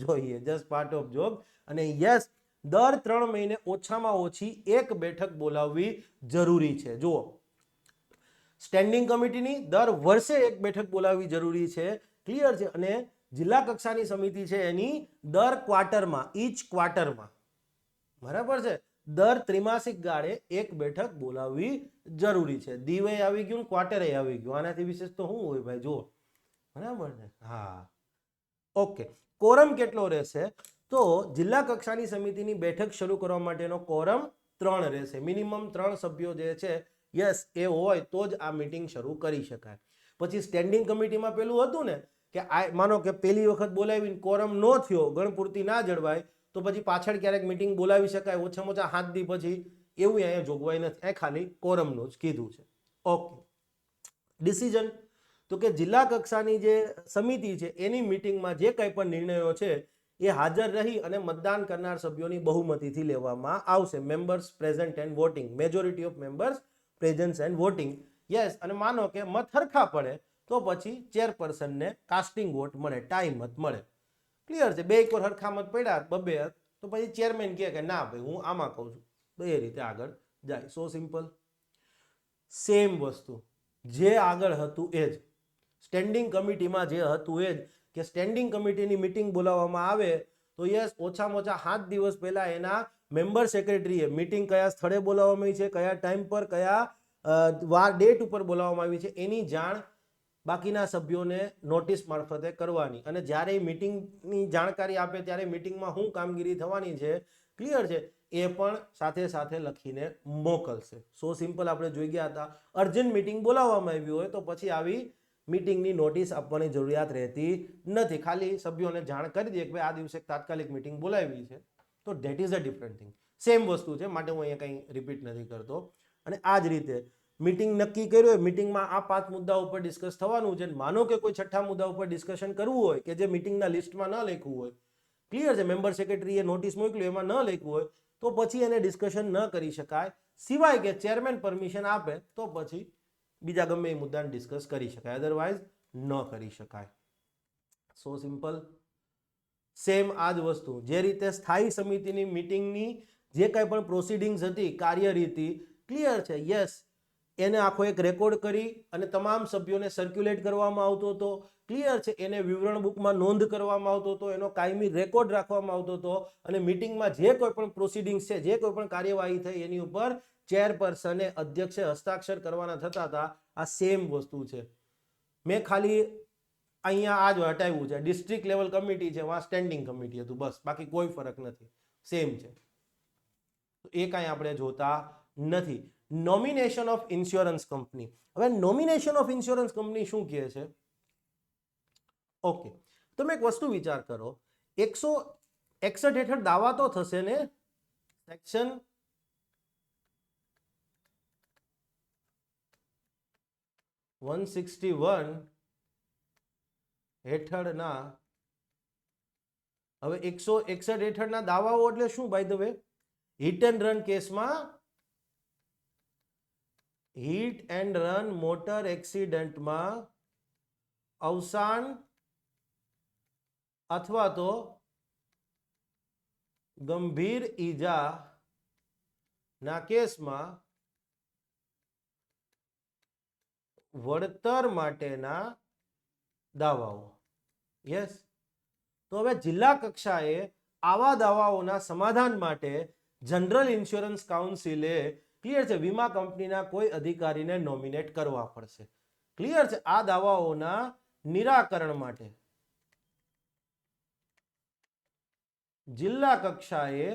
જોઈએ. Just part of job. અને યસ, દર 3 મહિને ઓછામાં ઓછી એક બેઠક બોલાવવી જરૂરી છે. જુઓ, સ્ટેન્ડિંગ કમિટીની દર વર્ષે એક બેઠક બોલાવવી જરૂરી છે, ક્લિયર છે. અને જિલ્લા કક્ષાની સમિતિ છે એની દર ક્વાર્ટરમાં, ઈચ ક્વાર્ટરમાં, બરાબર છે, દર ત્રિમાસિક ગાળે એક બેઠક બોલાવવી જરૂરી છે. દીવે આવી ગયું, ક્વાર્ટરે આવી ગયું, આનાથી વિશેષ તો શું હોય ભાઈ? જુઓ, બરાબર છે. હા, ઓકે. કોરમ કેટલો રહેશે? તો જિલ્લા કક્ષાની સમિતિની બેઠક શરૂ કરવા માટેનો કોરમ 3 રહેશે. મિનિમમ 3 સભ્યો જે છે, યસ, એ હોય તો જ આ મીટિંગ શરૂ કરી શકાય. પછી સ્ટેન્ડિંગ કમિટીમાં પેલું હતું ને કે માનો કે પહેલી વખત બોલાવીને કોરમ ન થયો, ગણપૂર્તિ ના જળવાય, તો પછી પાછળ ક્યારેક મીટિંગ બોલાવી શકાય, ઓછામાં ઓછા 7 દી પછી, એવું અહીંયા જોગવાઈ નથી. એ ખાલી કોરમનું જ કીધું છે. ઓકે, ડિસિઝન, તો કે જિલ્લા કક્ષાની જે સમિતિ છે એની મીટિંગમાં જે કંઈ પણ નિર્ણયો છે એ હાજર રહી અને મતદાન કરનાર સભ્યોની બહુમતીથી લેવામાં આવશે. Members present and voting, majority of members present and voting. Yes, અને માનો કે મત હરખા પડે તો પછી ચેરપર્સનને કાસ્ટિંગ વોટ મળે, ટાઈમ મત મળે. ક્લિયર છે. બે એક હરખા મત પડ્યા, બબે, તો પછી ચેરમેન કહે કે ના ભાઈ, હું આમાં કહું છું, તો એ રીતે આગળ જાય. સો સિમ્પલ. સેમ વસ્તુ જે આગળ હતું એ જ, સ્ટેન્ડિંગ કમિટીમાં જે હતું એ જ, કે સ્ટેન્ડિંગ કમિટીની મીટિંગ બોલાવવામાં આવે તો યસ, ઓછામાં ઓછા 7 દિવસ પહેલા એના મેમ્બર સેક્રેટરીએ મીટિંગ કયા સ્થળે બોલાવવામાં આવી છે, કયા ટાઈમ પર, કયા ડેટ ઉપર બોલાવવામાં આવી છે, એની જાણ બાકીના સભ્યોને નોટિસ મારફતે કરવાની. અને જ્યારે મીટિંગની જાણકારી આપે ત્યારે મીટિંગમાં શું કામગીરી થવાની છે, ક્લિયર છે, એ પણ સાથે સાથે લખીને મોકલશે. સો સિમ્પલ. આપણે જોઈ ગયા હતા, અર્જન્ટ મીટિંગ બોલાવવામાં આવી હોય તો પછી આવી મીટિંગની નોટિસ આપવાની જરૂરિયાત રહેતી નથી. ખાલી સભ્યોને જાણ કરી દે કે ભાઈ આ દિવસે તાત્કાલિક મીટિંગ બોલાવી છે, તો that is a different thing. Same વસ્તુ છે, માટે હું અહીંયા કંઈ રિપીટ નથી કરતો. અને આ જ રીતે મીટિંગ નક્કી કર્યું હોય, મીટિંગમાં આ 5 મુદ્દા ઉપર ડિસ્કસ થવાનું છે. માનો કે કોઈ 6થા મુદ્દા ઉપર ડિસ્કશન કરવું હોય કે જે મીટિંગના લિસ્ટમાં ન લખ્યું હોય, ક્લિયર છે, મેમ્બર સેક્રેટરીએ નોટિસ મોકલ્યું એમાં ન લખ્યું હોય, તો પછી એને ડિસ્કશન ન કરી શકાય, સિવાય કે ચેરમેન પરમિશન આપે તો પછી બીજા ગમે એ મુદ્દાને ડિસ્કસ કરી શકાય, અધરવાઇઝ ન કરી શકાય. સો સિમ્પલ. સેમ આ જ વસ્તુ જે રીતે સ્થાયી સમિતિની મીટિંગની જે કંઈ પણ પ્રોસિડિંગ્સ હતી, કાર્યરીતિ, ક્લિયર છે, યસ, એને આખો એક રેકોર્ડ કરી અને તમામ સભ્યોને સર્ક્યુલેટ કરવામાં આવતો હતો, ક્લિયર છે, એને વિવરણ બુકમાં નોંધ કરવામાં આવતો હતો, એનો કાયમી રેકોર્ડ રાખવામાં આવતો હતો, અને મીટિંગમાં જે કોઈ પણ પ્રોસિડિંગ્સ છે, જે કોઈ પણ કાર્યવાહી થઈ એની ઉપર ચેરપર્સને, અધ્યક્ષે હસ્તાક્ષર કરવાના થતા હતા. આ સેમ વસ્તુ છે. મેં ખાલી અહીંયા આ જ હટાવ્યું છે, ડિસ્ટ્રિક્ટ લેવલ કમિટી છે, વાં સ્ટેન્ડિંગ કમિટી હતું, બસ, બાકી કોઈ ફરક નથી, સેમ છે. એ કાંઈ આપણે જોતા નથી. Nomination of insurance company. હવે નોમિનેશન ઓફ ઇન્સ્યોરન્સ કંપની શું કહે છે? ઓકે, તમે એક વસ્તુ વિચાર કરો, 161 હેઠળ દાવા તો થશે ને? સેક્શન 161 હેઠળના, હવે 161 હેઠળના દાવાઓ એટલે શું? By the way, hit and run કેસમાં, હિટ એન્ડ રન મોટર એક્સિડન્ટમાં અવસાન અથવા તો ગંભીર ઈજા ના કેસમાં વળતર માટેના દાવાઓ. યસ. તો હવે જિલ્લા કક્ષાએ આવા દાવાઓના સમાધાન માટે જનરલ ઇન્સ્યોરન્સ કાઉન્સિલે, ક્લિયર છે, વીમા કંપનીના કોઈ અધિકારીને નોમિનેટ કરવા પડશે. ક્લિયર છે. આ દાવાઓના નિરાકરણ માટે જિલ્લા કક્ષાએ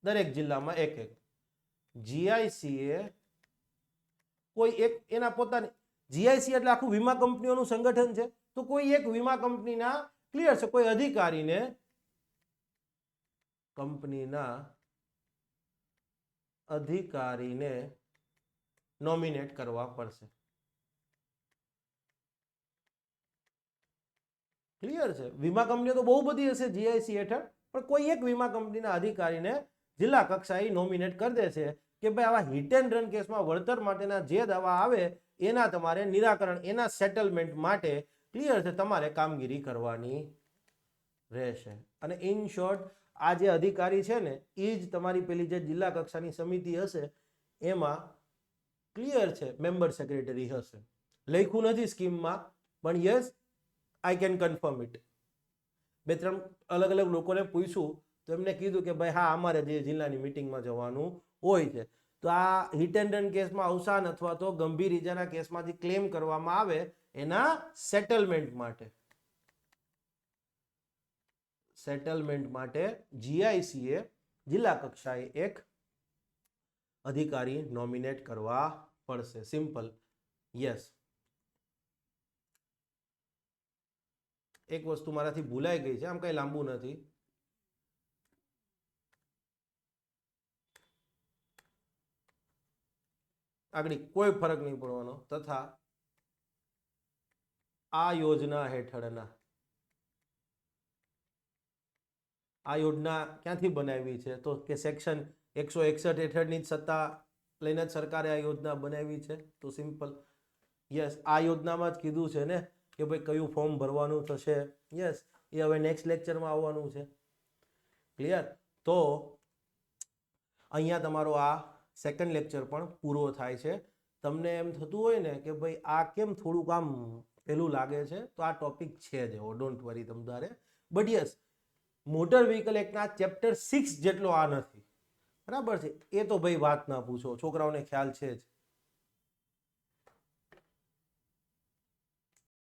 દરેક જિલ્લામાં એક જીઆઈસીએ કોઈ એક એના પોતાની, જીઆઈસી એટલે આખું વીમા કંપનીઓનું સંગઠન છે, તો કોઈ એક વીમા કંપનીના, ક્લિયર છે, કોઈ અધિકારીને, નોમિનેટ કરવા પડશે. ક્લિયર છે. વીમા કંપનીઓ તો બહુ બધી હશે જીઆઈસી હેઠળ, પણ કોઈ એક વીમા કંપનીના અધિકારીને જિલ્લા કક્ષાએ નોમિનેટ કરી દે છે કે ભાઈ આવા હિટ એન્ડ રન કેસમાં વળતર માટેના જે દાવા આવે એના તમારે નિરાકરણ, એના સેટલમેન્ટ માટે, ક્લિયર છે, તમારે કામગીરી કરવાની રહેશે. અને ઇન શોર્ટ, આ જે અધિકારી છે ને, એ જ તમારી પેલી જે જિલ્લા કક્ષાની સમિતિ હશે એમાં, ક્લિયર છે, મેમ્બર સેક્રેટરી હશે. લખ્યું નથી સ્કીમમાં, પણ yes, I can confirm it. 2-3 અલગ અલગ લોકોને પૂછ્યું તો એમને કીધું કે ભાઈ હા, અમારે જે જિલ્લાની મીટિંગમાં જવાનું હોય છે. તો આ હિટ એન્ડ રન કેસમાં અવસાન અથવા તો ગંભીર ઈજાના કેસમાં જે ક્લેમ કરવામાં આવે એના સેટલમેન્ટ માટે જીઆઈસીએ જિલ્લા કક્ષાએ એક અધિકારી નોમિનેટ કરવા પડશે. સિમ્પલ. યસ. એક વસ્તુ મારાથી ભૂલાઈ ગઈ છે, આમ કઈ લાંબુ નથી. આગળ કોઈ ફરક નહીં પડવાનો. તથા આ યોજના હેઠળના, આ યોજના ક્યાંથી બનાવી છે? તો કે સેક્શન 161 હેઠળની જ સત્તા લઈને જ સરકારે આ યોજના બનાવી છે. તો સિમ્પલ. યસ, આ યોજનામાં જ કીધું છે ને કે ભાઈ કયું ફોર્મ ભરવાનું થશે. યસ, એ હવે નેક્સ્ટ લેક્ચરમાં આવવાનું છે. ક્લિયર? તો અહીંયા તમારો આ સેકન્ડ લેક્ચર પણ પૂરો થાય છે. તમને એમ થતું હોય ને કે ભાઈ આ કેમ થોડુંક આમ પેલું લાગે છે, તો આ ટોપિક છે જ એવો, ડોન્ટ વરી તમારે. બટ યસ, મોટર વ્હીકલ એક્ટના ચેપ્ટર 6 જેટલો આ નથી, બરાબર છે? એ તો ભાઈ વાત ના પૂછો, છોકરાઓને ખ્યાલ છે જ.